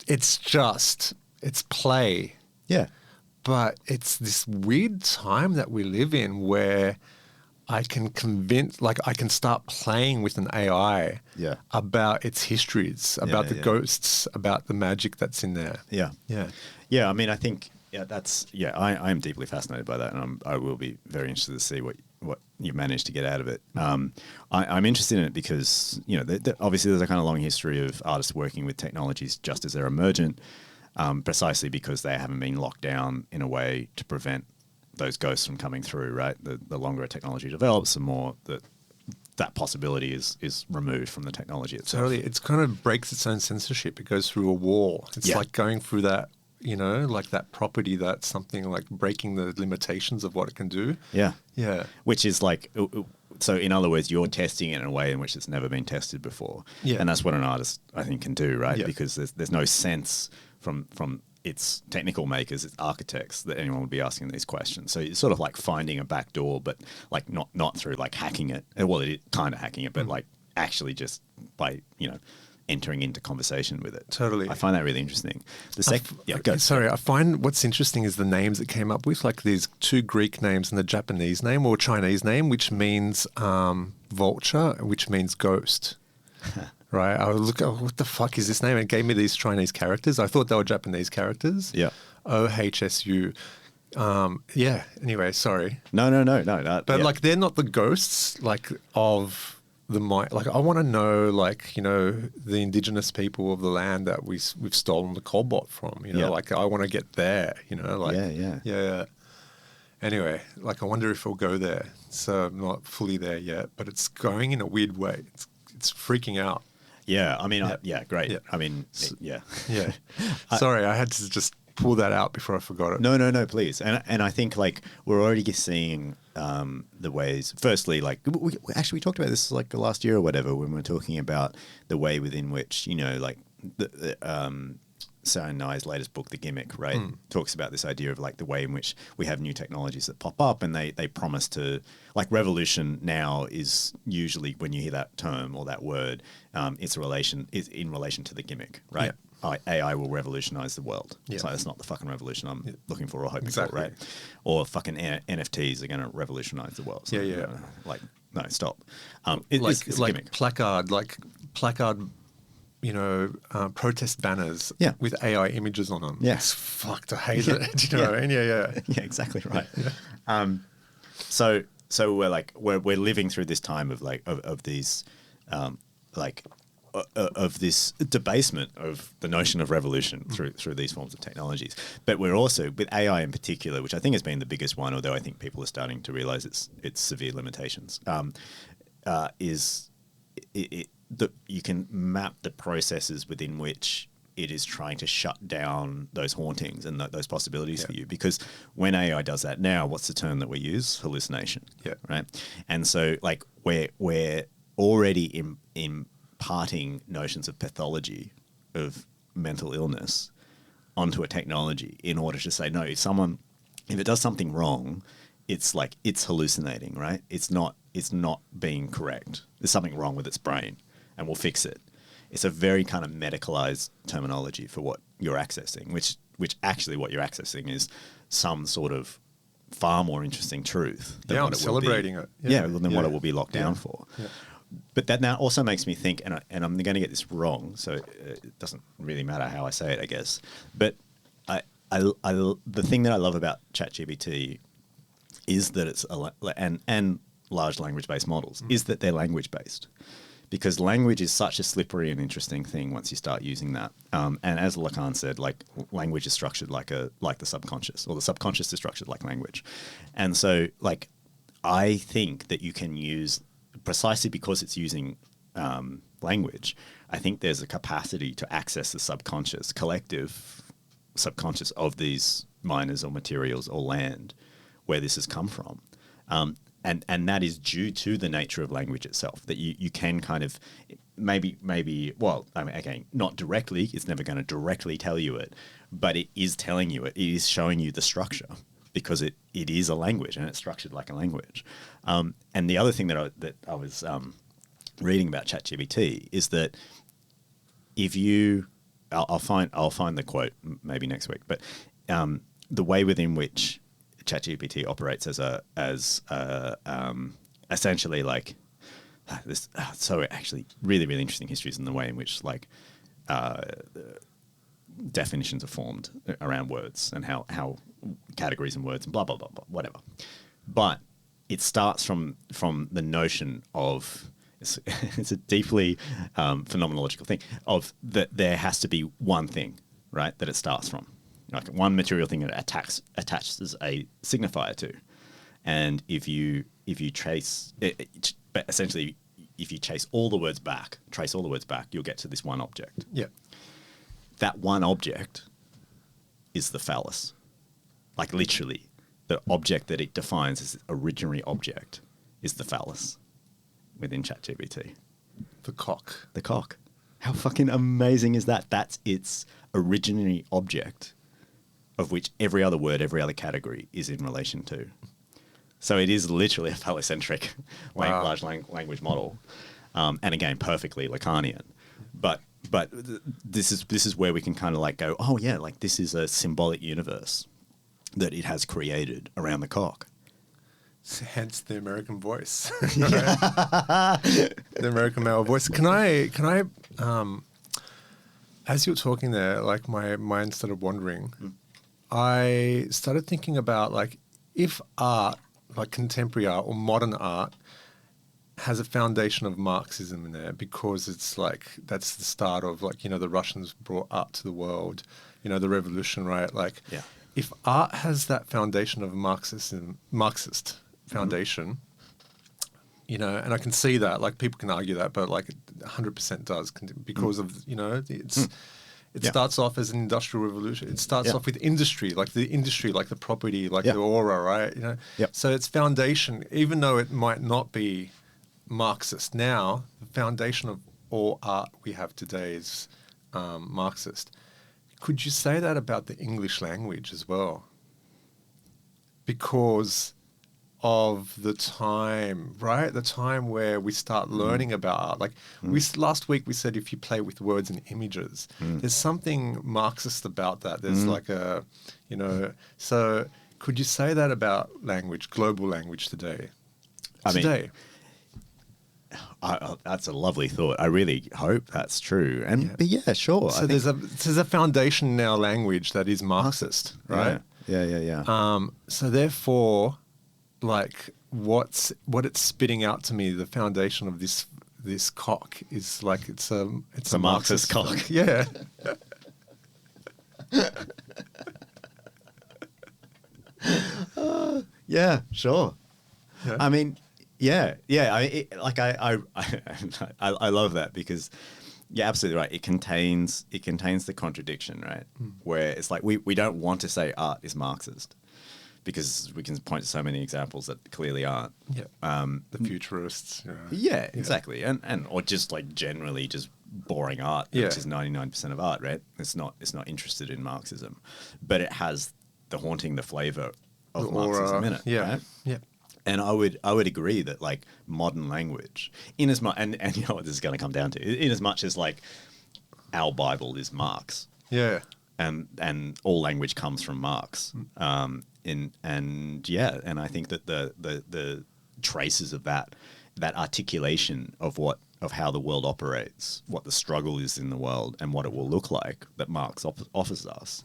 It's play. Yeah. But it's this weird time that we live in where I can start playing with an AI about its histories, about the ghosts, about the magic that's in there. Yeah. Yeah. Yeah. I mean, I think, I am deeply fascinated by that, and I will be very interested to see what you managed to get out of it. I'm interested in it because, you know, obviously there's a kind of long history of artists working with technologies just as they're emergent, precisely because they haven't been locked down in a way to prevent those ghosts from coming through, right? The longer a technology develops, the more that possibility is removed from the technology itself. Totally. It kind of breaks its own censorship. It goes through a wall. It's like going through that, you know, like that property, that's something like breaking the limitations of what it can do. Yeah. Yeah. Which is like, so in other words, you're testing it in a way in which it's never been tested before. Yeah. And that's what an artist, I think, can do, right? Yeah. Because there's no sense from its technical makers, its architects, that anyone would be asking these questions. So it's sort of like finding a back door, but like not through like hacking it. Well, it is kind of hacking it, but like actually just by, you know, entering into conversation with it. Totally. I find that really interesting. I find what's interesting is the names it came up with, like these two Greek names and the Japanese name or Chinese name, which means vulture, which means ghost. Right? I was looking, what the fuck is this name? It gave me these Chinese characters. I thought they were Japanese characters. Yeah. OHSU. Yeah. Anyway, sorry. No. But like, they're not the ghosts like of the mind. Like, I want to know, like, you know, the indigenous people of the land that we've stolen the cobalt from. You know, like I want to get there. You know, like yeah. Anyway, like I wonder if we'll go there. So I'm not fully there yet, but it's going in a weird way. It's freaking out. Yeah, I mean, great. Yeah. I mean, yeah. Sorry, I had to just pull that out before I forgot it. No, please. And I think like we're already seeing the ways. Firstly, like we talked about this like last year or whatever when we were talking about the way within which, you know, like Sarah Nye's latest book, The Gimmick, right, talks about this idea of like the way in which we have new technologies that pop up and they promise to, like, revolution now is usually, when you hear that term or that word, it's in relation to the gimmick, right? Yeah. AI will revolutionize the world. Yeah. So that's not the fucking revolution I'm looking for or hoping for, right? Or fucking NFTs are going to revolutionize the world. So, like, no, stop. It's like gimmick. placard. You know, protest banners with AI images on them. Yeah. It's fucked. I hate it. Do you know what I mean? Yeah. Yeah, exactly right. So we're living through this time of like of these of this debasement of the notion of revolution through these forms of technologies. But we're also, with AI in particular, which I think has been the biggest one, although I think people are starting to realize its severe limitations, that you can map the processes within which it is trying to shut down those hauntings and those possibilities for you. Because when AI does that now, what's the term that we use? Hallucination. Yeah. Right. And so, like, we're already imparting notions of pathology, of mental illness, onto a technology in order to say, no, if it does something wrong, it's like it's hallucinating, right? It's not being correct. There's something wrong with its brain, and we'll fix it. It's a very kind of medicalized terminology for what you're accessing, which actually what you're accessing is some sort of far more interesting truth than what it celebrating will be. it. Than what it will be locked down for. Yeah. But that now also makes me think, and I'm going to get this wrong, so it doesn't really matter how I say it, I guess. But the thing that I love about ChatGPT is that it's and large language-based models is that they're language-based. Because language is such a slippery and interesting thing once you start using that. And as Lacan said, like, language is structured like the subconscious, or the subconscious is structured like language. And so, like, I think that you can use, precisely because it's using language, I think there's a capacity to access the subconscious, collective subconscious of these miners or materials or land where this has come from. And that is due to the nature of language itself, that you can kind of maybe, well, I mean, again, not directly, it's never going to directly tell you it, but it is telling you it. It is showing you the structure because it is a language and it's structured like a language. And the other thing that I was reading about ChatGPT is that if you, I'll find the quote maybe next week, but the way within which ChatGPT operates as essentially like this. So actually, really, really interesting histories in the way in which like definitions are formed around words and how categories and words and blah blah blah blah whatever. But it starts from the notion of it's a deeply phenomenological thing of that there has to be one thing, right, that it starts from. Like one material thing that attaches a signifier to, and if you trace it, but essentially if you trace all the words back, you'll get to this one object. Yeah. That one object is the phallus. Like literally, the object that it defines as originary object is the phallus within ChatGPT. The cock. The cock. How fucking amazing is that? That's its originary object, of which every other word, every other category is in relation to. So it is literally a phallocentric large language model, and again, perfectly Lacanian. But this is where we can kind of like go, oh yeah, like this is a symbolic universe that it has created around the cock. Hence the American voice, the American male voice. Can I? As you were talking there, like my mind started wandering. I started thinking about like if art, like contemporary art or modern art, has a foundation of Marxism in there because it's like that's the start of like, you know, the Russians brought art to the world, you know, the revolution, right? Like if art has that foundation of Marxist foundation, you know, and I can see that, like people can argue that, but like it 100% does because of, you know, it starts off as an industrial revolution. It starts off with industry, like the property, like the aura, right? You know, so its foundation, even though it might not be Marxist now, the foundation of all art we have today is Marxist. Could you say that about the English language as well? Because of the time, right? The time where we start learning about art. Like last week we said if you play with words and images, there's something Marxist about that. There's like a, you know, so could you say that about language, global language today? I mean, that's a lovely thought. I really hope that's true. And but yeah, sure. So there's a foundation in our language that is Marxist, right? Yeah. So therefore, like what it's spitting out to me, the foundation of this cock is like it's a Marxist cock. Yeah. Yeah, sure. Yeah. I mean, yeah. I love that because you're absolutely right. It contains the contradiction, right? Where it's like we don't want to say art is Marxist because we can point to so many examples that clearly aren't. Yeah. The futurists. Yeah, exactly. And or just like generally just boring art, which is 99% of art, right? It's not interested in Marxism, but it has the flavour of the Marxism in it. Yeah. Right? Yeah. And I would agree that like modern language, in as much, and you know what this is going to come down to, in as much as like our Bible is Marx, and all language comes from Marx, and I think that the traces of that articulation of how the world operates, what the struggle is in the world, and what it will look like that Marx offers us,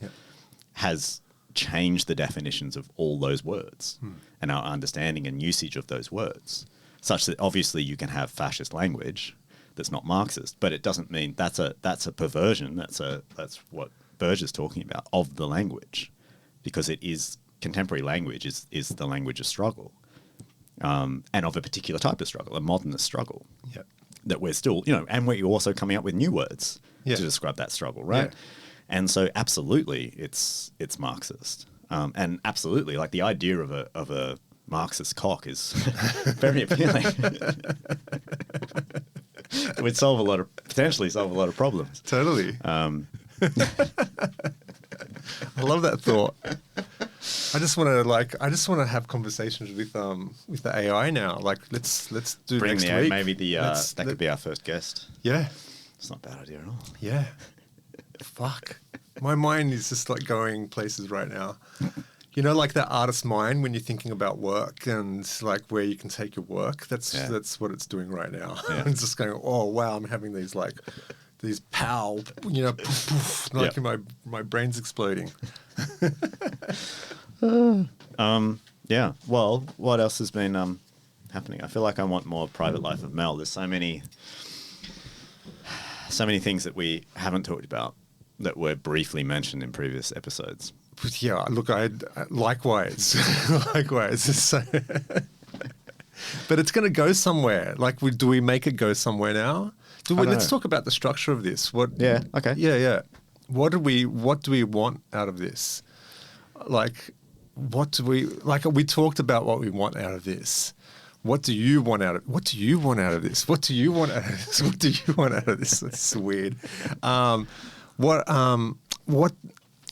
has changed the definitions of all those words and our understanding and usage of those words, such that obviously you can have fascist language that's not Marxist, but it doesn't mean that's a perversion. That's what Burge is talking about of the language, because it is contemporary language is the language of struggle. and of a particular type of struggle, a modernist struggle. Yeah. That we're still, and we're also coming up with new words Yeah. to describe that struggle, right? Yeah. And so, absolutely, it's Marxist, and absolutely, like the idea of a Marxist cock is very appealing. It would potentially solve a lot of problems. Totally. I love that thought. I just want to have conversations with the AI now. Like let's do Bring next the week. maybe that could be our first guest. Yeah. It's not a bad idea at all. Yeah. Fuck. My mind is just like going places right now. Like that artist mind when you're thinking about work and like where you can take your work. That's what it's doing right now. Yeah. It's just going, oh wow, I'm having these pow, poof, poof, like my brain's exploding. Yeah. Well, what else has been happening? I feel like I want more private life of Mel. There's so many things that we haven't talked about that were briefly mentioned in previous episodes. But yeah, look, I likewise. So, but it's going to go somewhere. Like, do we make it go somewhere now? Let's talk about the structure of this. Yeah. Okay. Yeah. What do we want out of this? Like, we talked about what we want out of this. What do you want out of this? What do you want out of this? What do you want out of this? What do you want out of this? It's weird.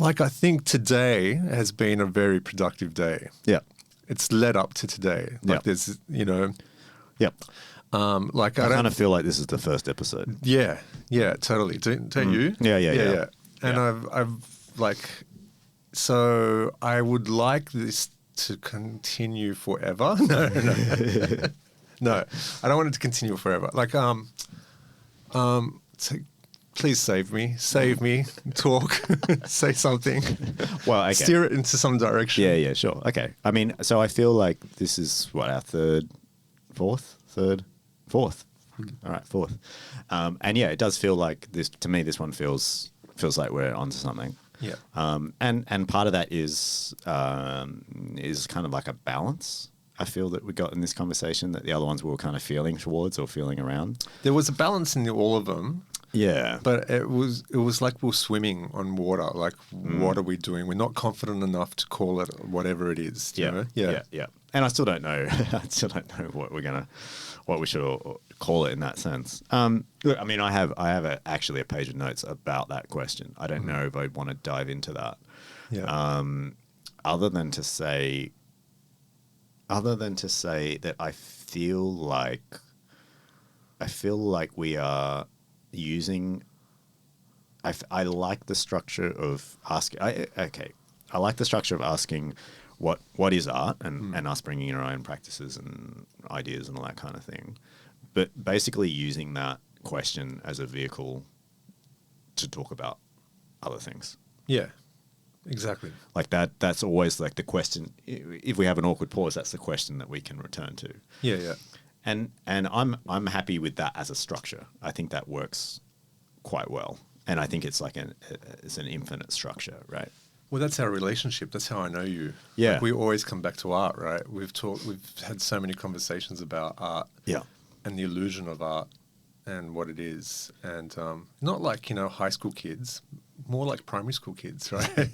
I think today has been a very productive day. Yeah. It's led up to today. Like there's, Yep. I kind of feel like this is the first episode. Yeah, totally. Don't you? Yeah. And so I would like this to continue forever. No. No, I don't want it to continue forever. Please save me, talk, say something. Well, okay. Steer it into some direction. Yeah, sure. Okay. I mean, so I feel like this is our fourth. All right, fourth. And yeah, it does feel like this, to me, this one feels like we're onto something. Yeah. And part of that is kind of like a balance. I feel that we got in this conversation that the other ones we were kind of feeling towards or feeling around. There was a balance in all of them. Yeah. But it was like we're swimming on water. Like, what are we doing? We're not confident enough to call it whatever it is. Yeah. And I still don't know. what we should call it in that sense. Look, I mean, I have actually a page of notes about that question. I don't know if I want to dive into that. Yeah. Other than to say that I feel like we are using. I like the structure of asking. I like the structure of asking what is art and us bringing in our own practices and ideas and all that kind of thing, but basically using that question as a vehicle to talk about other things. Yeah, exactly. Like that's always like the question. If we have an awkward pause, that's the question that we can return to. Yeah. And I'm happy with that as a structure. I think that works quite well, and I think it's like it's an infinite structure, right? Well, that's our relationship. That's how I know you. Yeah. Like we always come back to art, right? We've had so many conversations about art. Yeah. And the illusion of art and what it is. And not like, high school kids, more like primary school kids, right?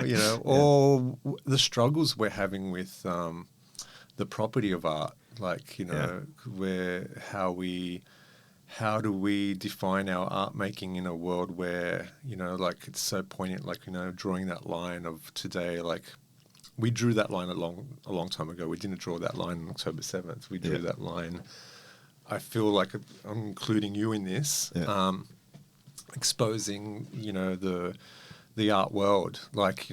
Yeah. All the struggles we're having with the property of art, like, how do we define our art making in a world where, like it's so poignant, like, drawing that line of today, like we drew that line a long time ago. We didn't draw that line on October 7th. We drew that line. I feel like I'm including you in this, exposing, the art world. Like,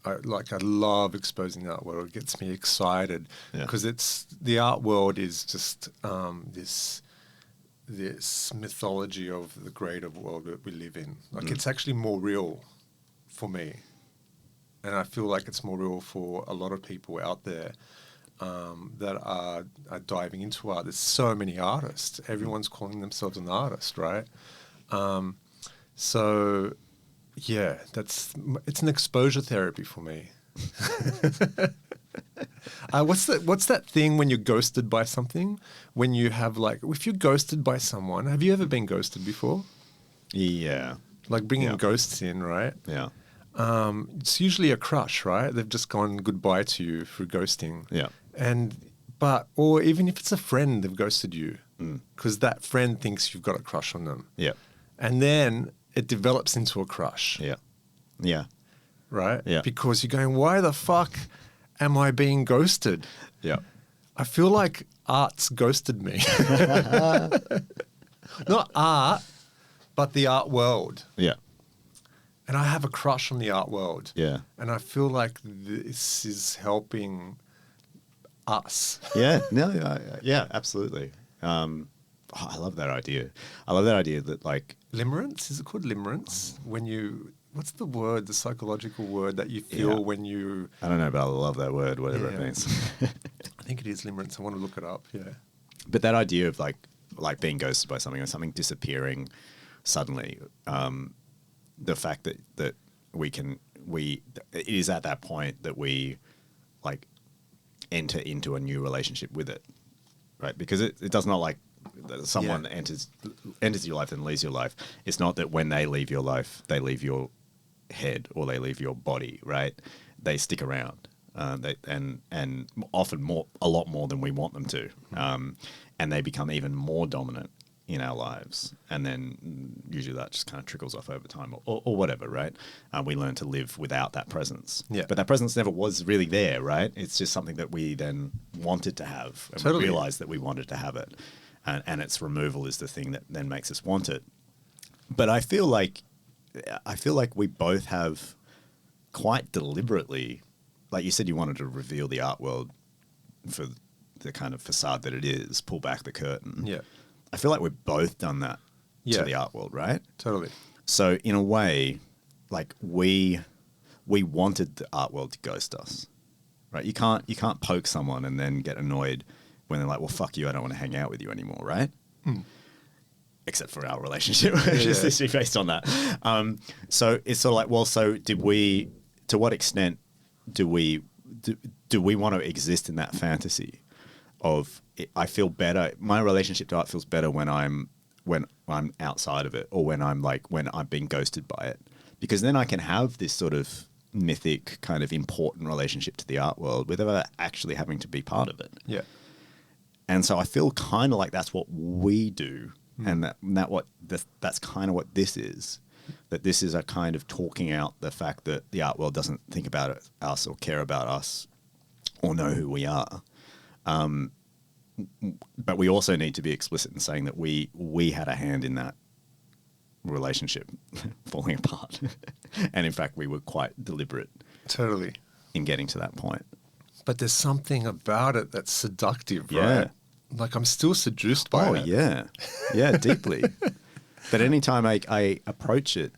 I love exposing the art world. It gets me excited because the art world is just this mythology of the greater world that we live in. Like it's actually more real for me. And I feel like it's more real for a lot of people out there that are diving into art. There's so many artists. Everyone's calling themselves an artist, right? So, yeah, it's an exposure therapy for me. What's that thing when you're ghosted by something? When you have like, if you're ghosted by someone, have you ever been ghosted before? Yeah. Like bringing ghosts in, right? Yeah. It's usually a crush, right? They've just gone goodbye to you through ghosting. Yeah. Or even if it's a friend, they've ghosted you because that friend thinks you've got a crush on them. Yeah. And then it develops into a crush. Yeah. Yeah. Right? Yeah. Because you're going, why the fuck am I being ghosted? Yeah. I feel like art's ghosted me. Not art, but the art world. Yeah. And I have a crush on the art world. Yeah. And I feel like this is helping us. Yeah. No. Yeah. Absolutely. I love that idea. I love that idea that like Limerence? Is it called limerence? When you, what's the word, the psychological word that you feel when you... I don't know, but I love that word, whatever it means. I think it is limerence. I want to look it up. Yeah. But that idea of like being ghosted by something or something disappearing suddenly, the fact that it is at that point that we like enter into a new relationship with it, right? Because it does not like that someone enters your life and leaves your life. It's not that when they leave your life, they leave your head or they leave your body, right? They stick around, and often a lot more than we want them to, and they become even more dominant in our lives, and then usually that just kind of trickles off over time or whatever, right? We learn to live without that presence, but that presence never was really there, right? It's just something that we then wanted to have, and we realized that we wanted to have it, and its removal is the thing that then makes us want it. But I feel like we both have quite deliberately, like you said, you wanted to reveal the art world for the kind of facade that it is, pull back the curtain. Yeah. I feel like we've both done that to the art world, right? Totally. So in a way, like we wanted the art world to ghost us, right? You can't poke someone and then get annoyed when they're like, well, fuck you, I don't want to hang out with you anymore, right? Except for our relationship, which is literally based on that. So it's sort of like, well, so to what extent do we want to exist in that fantasy of I feel better, my relationship to art feels better when I'm outside of it, or when I'm being ghosted by it, because then I can have this sort of mythic kind of important relationship to the art world without actually having to be part of it. Yeah. And so I feel kind of like that's what we do, and that's kind of what this is. That this is a kind of talking out the fact that the art world doesn't think about us or care about us or know who we are. But we also need to be explicit in saying that we had a hand in that relationship falling apart. And in fact, we were quite deliberate. Totally. In getting to that point. But there's something about it that's seductive, right? Like I'm still seduced by it. Oh, yeah. Yeah, deeply. But anytime I approach it,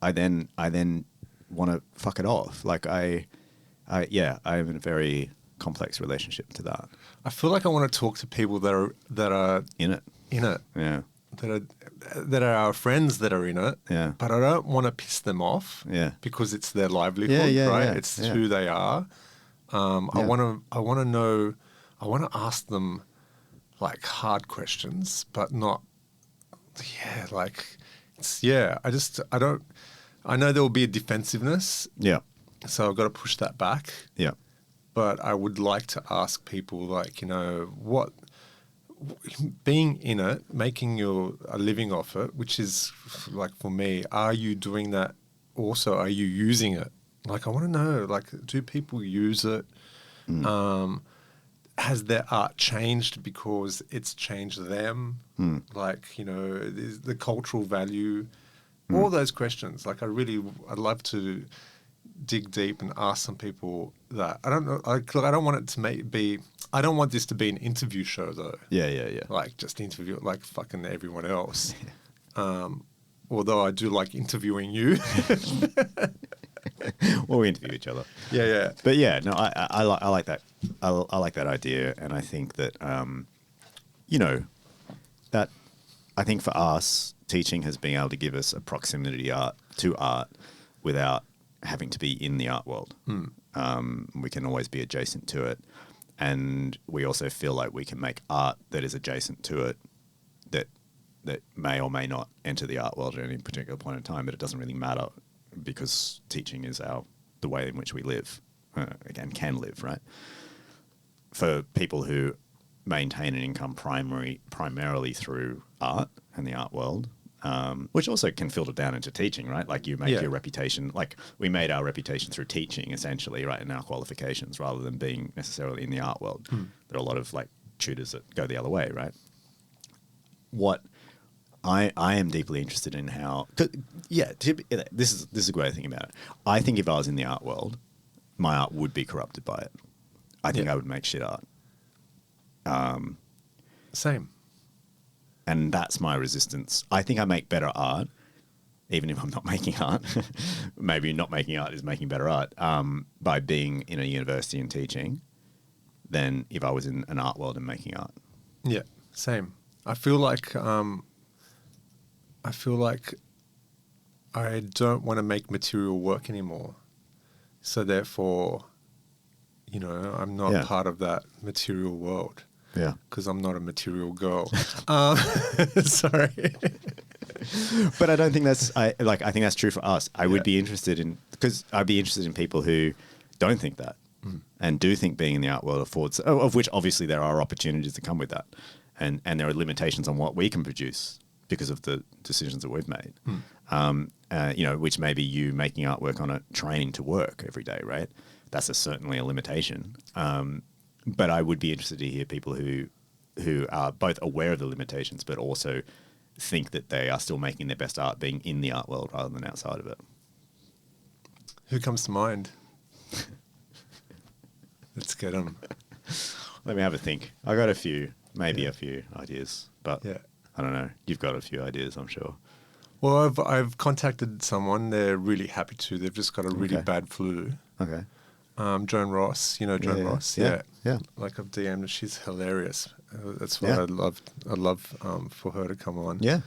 I then want to fuck it off. Like I have a very complex relationship to that. I feel like I want to talk to people that are in it. Yeah. That are our friends that are in it. Yeah. But I don't want to piss them off. Yeah. Because it's their livelihood, right? Yeah, it's who they are. I want to know. I want to ask them like hard questions, but not. Yeah, like it's I know there will be a defensiveness. Yeah. So I've got to push that back. Yeah. But I would like to ask people, like, what being in it, making a living off it, which is like for me, are you doing that also? Are you using it? Like, I want to know, like, do people use it? Has their art changed because it's changed them? Like, the cultural value, all those questions. Like, I'd love to dig deep and ask some people that. I don't know. I don't want it to be. I don't want this to be an interview show though. Yeah. Like just interview like fucking everyone else. Although I do like interviewing you. Well, we interview each other. Yeah. But yeah, no, I like that. I like that idea, and I think that that I think for us, teaching has been able to give us a proximity to art without having to be in the art world. We can always be adjacent to it. And we also feel like we can make art that is adjacent to it that may or may not enter the art world at any particular point in time, but it doesn't really matter because teaching is the way in which we live, again, can live, right? For people who maintain an income primarily through art and the art world, which also can filter down into teaching, right? Like you make your reputation, like we made our reputation through teaching essentially, right, in our qualifications rather than being necessarily in the art world. There are a lot of like tutors that go the other way, right? What I am deeply interested in how, this is a great thing about it. I think if I was in the art world, my art would be corrupted by it. I think I would make shit art. Same. And that's my resistance. I think I make better art, even if I'm not making art. Maybe not making art is making better art by being in a university and teaching than if I was in an art world and making art. Yeah, same. I feel like I don't want to make material work anymore. So therefore, I'm not part of that material world. Yeah. Because I'm not a material girl. Sorry. But I don't think I think that's true for us. I would be interested in, because I'd be interested in people who don't think that and do think being in the art world affords, of which obviously there are opportunities that come with that. And there are limitations on what we can produce because of the decisions that we've made. Which may be you making artwork on a train to work every day, right? That's certainly a limitation. But I would be interested to hear people who are both aware of the limitations, but also think that they are still making their best art being in the art world rather than outside of it. Who comes to mind? Let's get them. Let me have a think. I got a few ideas, but I don't know. You've got a few ideas, I'm sure. Well, I've contacted someone. They're really happy to. They've just got a really bad flu. Okay. Joan Ross, Joan Ross. Yeah. Like I've DM'd her. She's hilarious. That's what I'd love for her to come on. Yeah.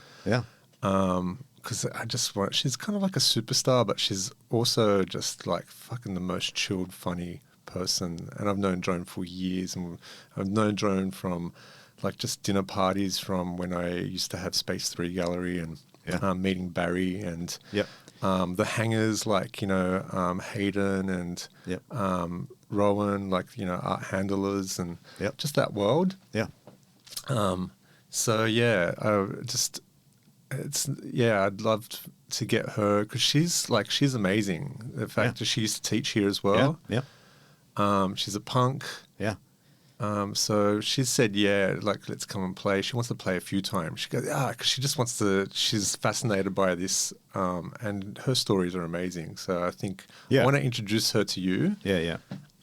Because she's kind of like a superstar, but she's also just like fucking the most chilled, funny person. And I've known Joan for years, and I've known Joan from like just dinner parties from when I used to have Space 3 Gallery and meeting Barry and the hangers like, Hayden and Rowan, like, art handlers and just that world. Yeah. I'd love to get her because she's amazing. The fact that she used to teach here as well. Yeah. She's a punk. Yeah. So she said, let's come and play. She wants to play a few times. She goes, because she just wants to, she's fascinated by this, and her stories are amazing. So I think I want to introduce her to you. Yeah.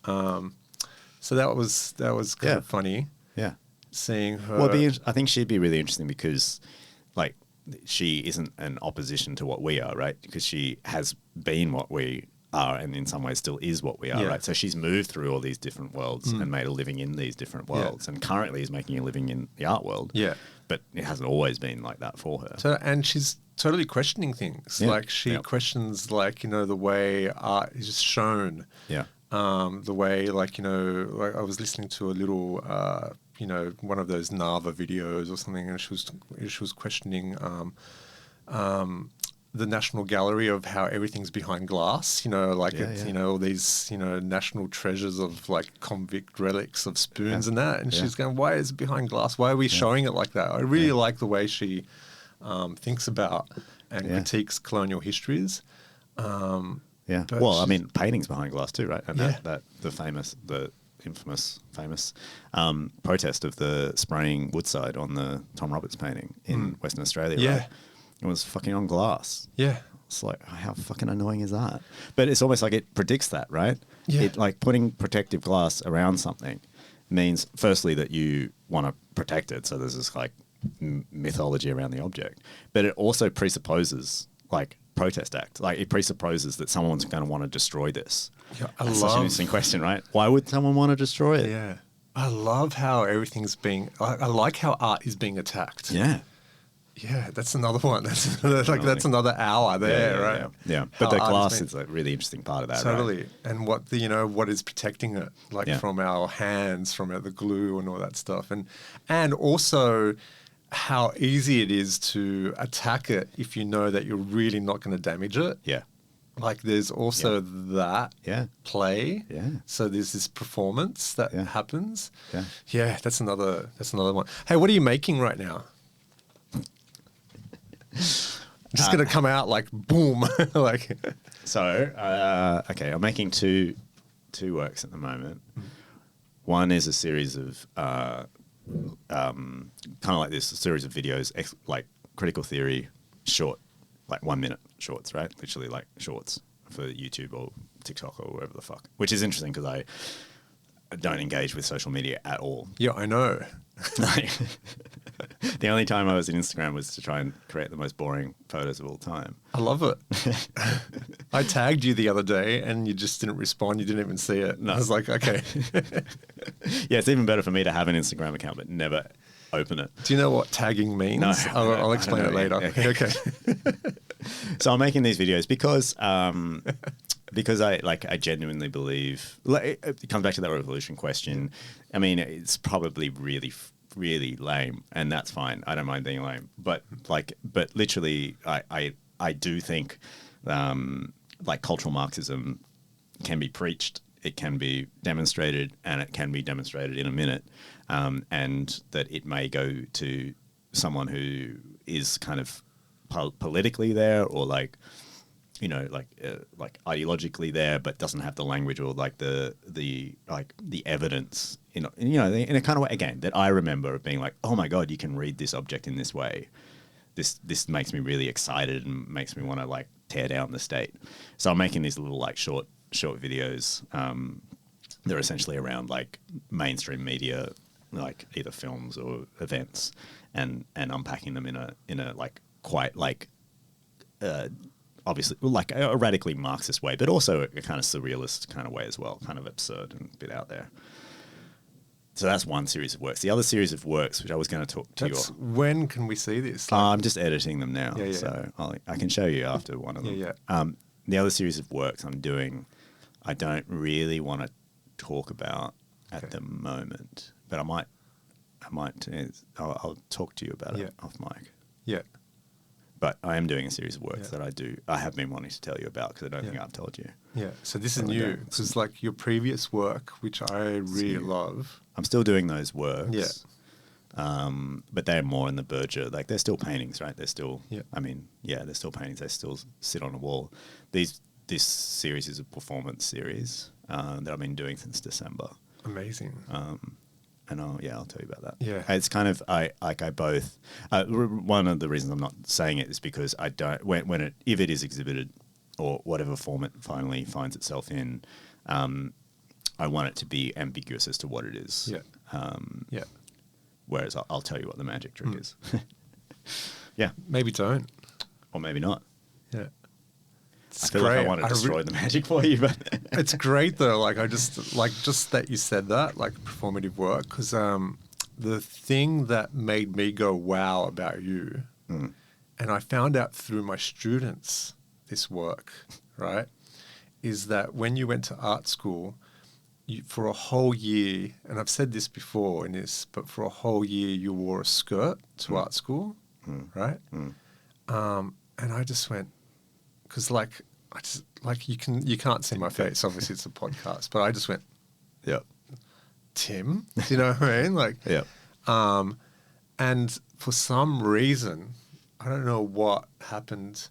So that was kind of funny. Yeah. Seeing her. Well, I think she'd be really interesting because, like, she isn't an opposition to what we are, right? Because she has been what we are and in some ways still is what we are, right? So she's moved through all these different worlds and made a living in these different worlds and currently is making a living in the art world. Yeah. But it hasn't always been like that for her. So, and she's totally questioning things. Yeah. Like she questions like, the way art is shown. Yeah. The way like, like I was listening to a little, one of those Nava videos or something, and she was questioning the National Gallery of how everything's behind glass, all these, national treasures of like convict relics of spoons and that. And she's going, why is it behind glass? Why are we showing it like that? I really like the way she thinks about and critiques colonial histories. Well, I mean, paintings behind glass too, right? And the infamous protest of the spraying Woodside on the Tom Roberts painting in Western Australia, right? It was fucking on glass. Yeah. It's like, how fucking annoying is that? But it's almost like it predicts that, right? Yeah. It, like putting protective glass around something means firstly that you want to protect it. So there's this like mythology around the object, but it also presupposes like protest act. Like it presupposes that someone's going to want to destroy this. Yeah, That's such an interesting question, right? Why would someone want to destroy it? Yeah. I love how everything's I like how art is being attacked. Yeah. Yeah, that's another one. That's another hour there, right? Yeah. But the glass is a really interesting part of that, totally. right? And what is protecting it, from our hands, from the glue and all that stuff, and also how easy it is to attack it if you know that you're really not going to damage it. Yeah. Like there's also that play. Yeah. So there's this performance that happens. Yeah. Yeah, that's another one. Hey, what are you making right now? Just gonna come out like boom, like. So okay, I'm making two works at the moment. One is a series of kind of like this, a series of videos, like critical theory, short, like 1 minute shorts, right? Literally like shorts for YouTube or TikTok or wherever the fuck. Which is interesting because I don't engage with social media at all. Yeah, I know. The only time I was in Instagram was to try and create the most boring photos of all time. I love it. I tagged you the other day and you just didn't respond. You didn't even see it. No. I was like, okay. Yeah, it's even better for me to have an Instagram account but never open it. Do you know what tagging means? No. I'll explain it later. Okay. So I'm making these videos because I genuinely believe, like, it comes back to that revolution question. I mean, it's probably really lame, and that's fine. I don't mind being lame, but literally, I do think like cultural Marxism can be preached, it can be demonstrated, and it can be demonstrated in a minute, and that it may go to someone who is kind of politically there, or like ideologically there, but doesn't have the language or like the evidence in a kind of way, again, that I remember of being like, oh my God, you can read this object in this way. This makes me really excited and makes me want to like tear down the state. So I'm making these little like short videos. They're essentially around like mainstream media, like either films or events, and unpacking them in a like quite like obviously like a radically Marxist way, but also a kind of surrealist kind of way as well, kind of absurd and a bit out there. So that's one series of works. The other series of works, which I was going to talk to you on. When can we see this? I'm just editing them now, Yeah. so I can show you after one of them. Yeah. The other series of works I'm doing, I don't really want to talk about at the moment, but I might. I'll talk to you about it off mic. Yeah. But I am doing a series of works that I have been wanting to tell you about because I don't think I've told you. Yeah, so this is new. This is like your previous work, which I really love. I'm still doing those works. Yeah. But they're more in the verge. Like they're still paintings, right? They're still, they're still paintings. They still sit on a wall. This series is a performance series that I've been doing since December. Amazing. And I'll tell you about that. Yeah. It's kind of, one of the reasons I'm not saying it is because I don't, if it is exhibited or whatever form it finally finds itself in, I want it to be ambiguous as to what it is. Yeah. Whereas I'll tell you what the magic trick is. Yeah. Maybe don't. Or maybe not. Yeah. I feel like I want to destroy the magic for you, but it's great though. Like just that you said that, like performative work, because the thing that made me go wow about you, and I found out through my students this work, right, is that when you went to art school, for a whole year, and I've said this before in this, but for a whole year you wore a skirt to art school, right? And I just went, because you can't see my face. Obviously, it's a podcast, but I just went, yep. Tim, do you know what I mean? Like, yep. And for some reason, I don't know what happened,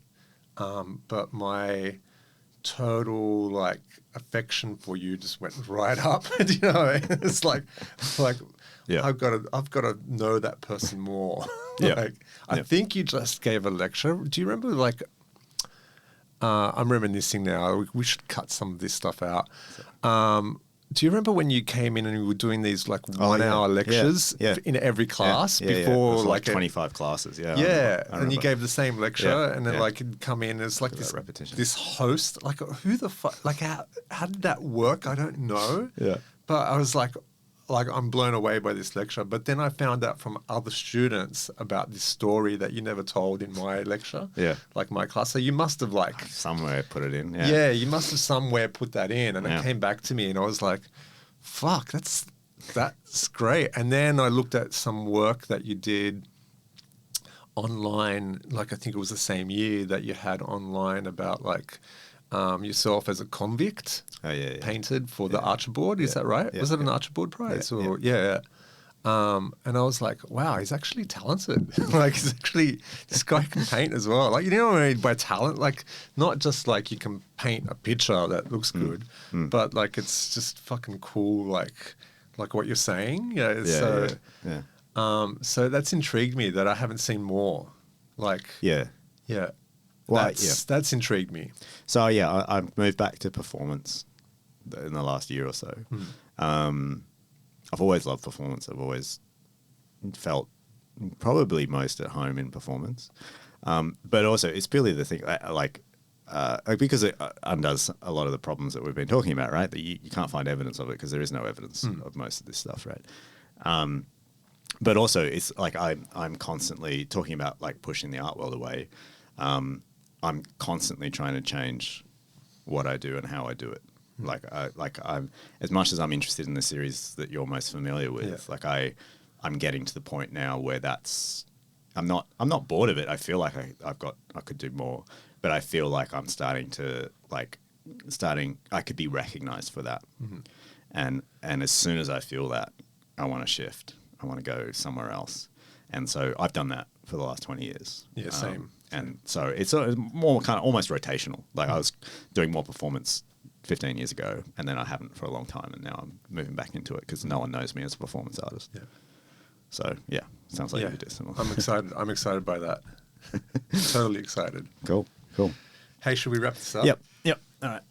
but my total like affection for you just went right up. Do you know what I mean? It's like, I've got to know that person more. I think you just gave a lecture. Do you remember like? I'm reminiscing now. We should cut some of this stuff out. Do you remember when you came in and you were doing these like 1 hour lectures in every class before like 25 classes? Yeah. Yeah. I and you gave the same lecture and then like you'd come in as like this repetition. This host, like who the fuck, like how did that work? I don't know. Yeah. But I was like like I'm blown away by this lecture. But then I found out from other students about this story that you never told in my lecture. Yeah. Like my class. So you must have like somewhere put it in. Yeah. Yeah, you must have somewhere put that in. And Yeah. it came back to me and I was like, fuck, that's great. And then I looked at some work that you did online, like I think it was the same year that you had online about like yourself as a convict painted for the Archibald. Is that right? Was it an Archibald Prize? And I was like, wow, he's actually talented. Like this guy can paint as well. Like, you know what I mean by talent? Like not just like you can paint a picture that looks good, but like it's just fucking cool like what you're saying. So that's intrigued me that I haven't seen more. Like Well, that's intrigued me. So I've moved back to performance in the last year or so. I've always loved performance. I've always felt probably most at home in performance. But also it's purely the thing because it undoes a lot of the problems that we've been talking about, right? That you can't find evidence of it because there is no evidence of most of this stuff, right? But also it's like I'm constantly talking about like pushing the art world away. I'm constantly trying to change what I do and how I do it. I'm as much as I'm interested in the series that you're most familiar with. Like I'm getting to the point now where I'm not bored of it. I feel like I could do more, but I feel like I'm starting I could be recognized for that. And as soon as I feel that, I want to shift. I want to go somewhere else. And so I've done that for the last 20 years. Yeah, same. And so it's more kind of almost rotational. Like I was doing more performance 15 years ago, and then I haven't for a long time, and now I'm moving back into it because no one knows me as a performance artist. Yeah. So sounds like you do similar. I'm excited. I'm excited by that. Totally excited. Cool. Hey, should we wrap this up? Yep. All right.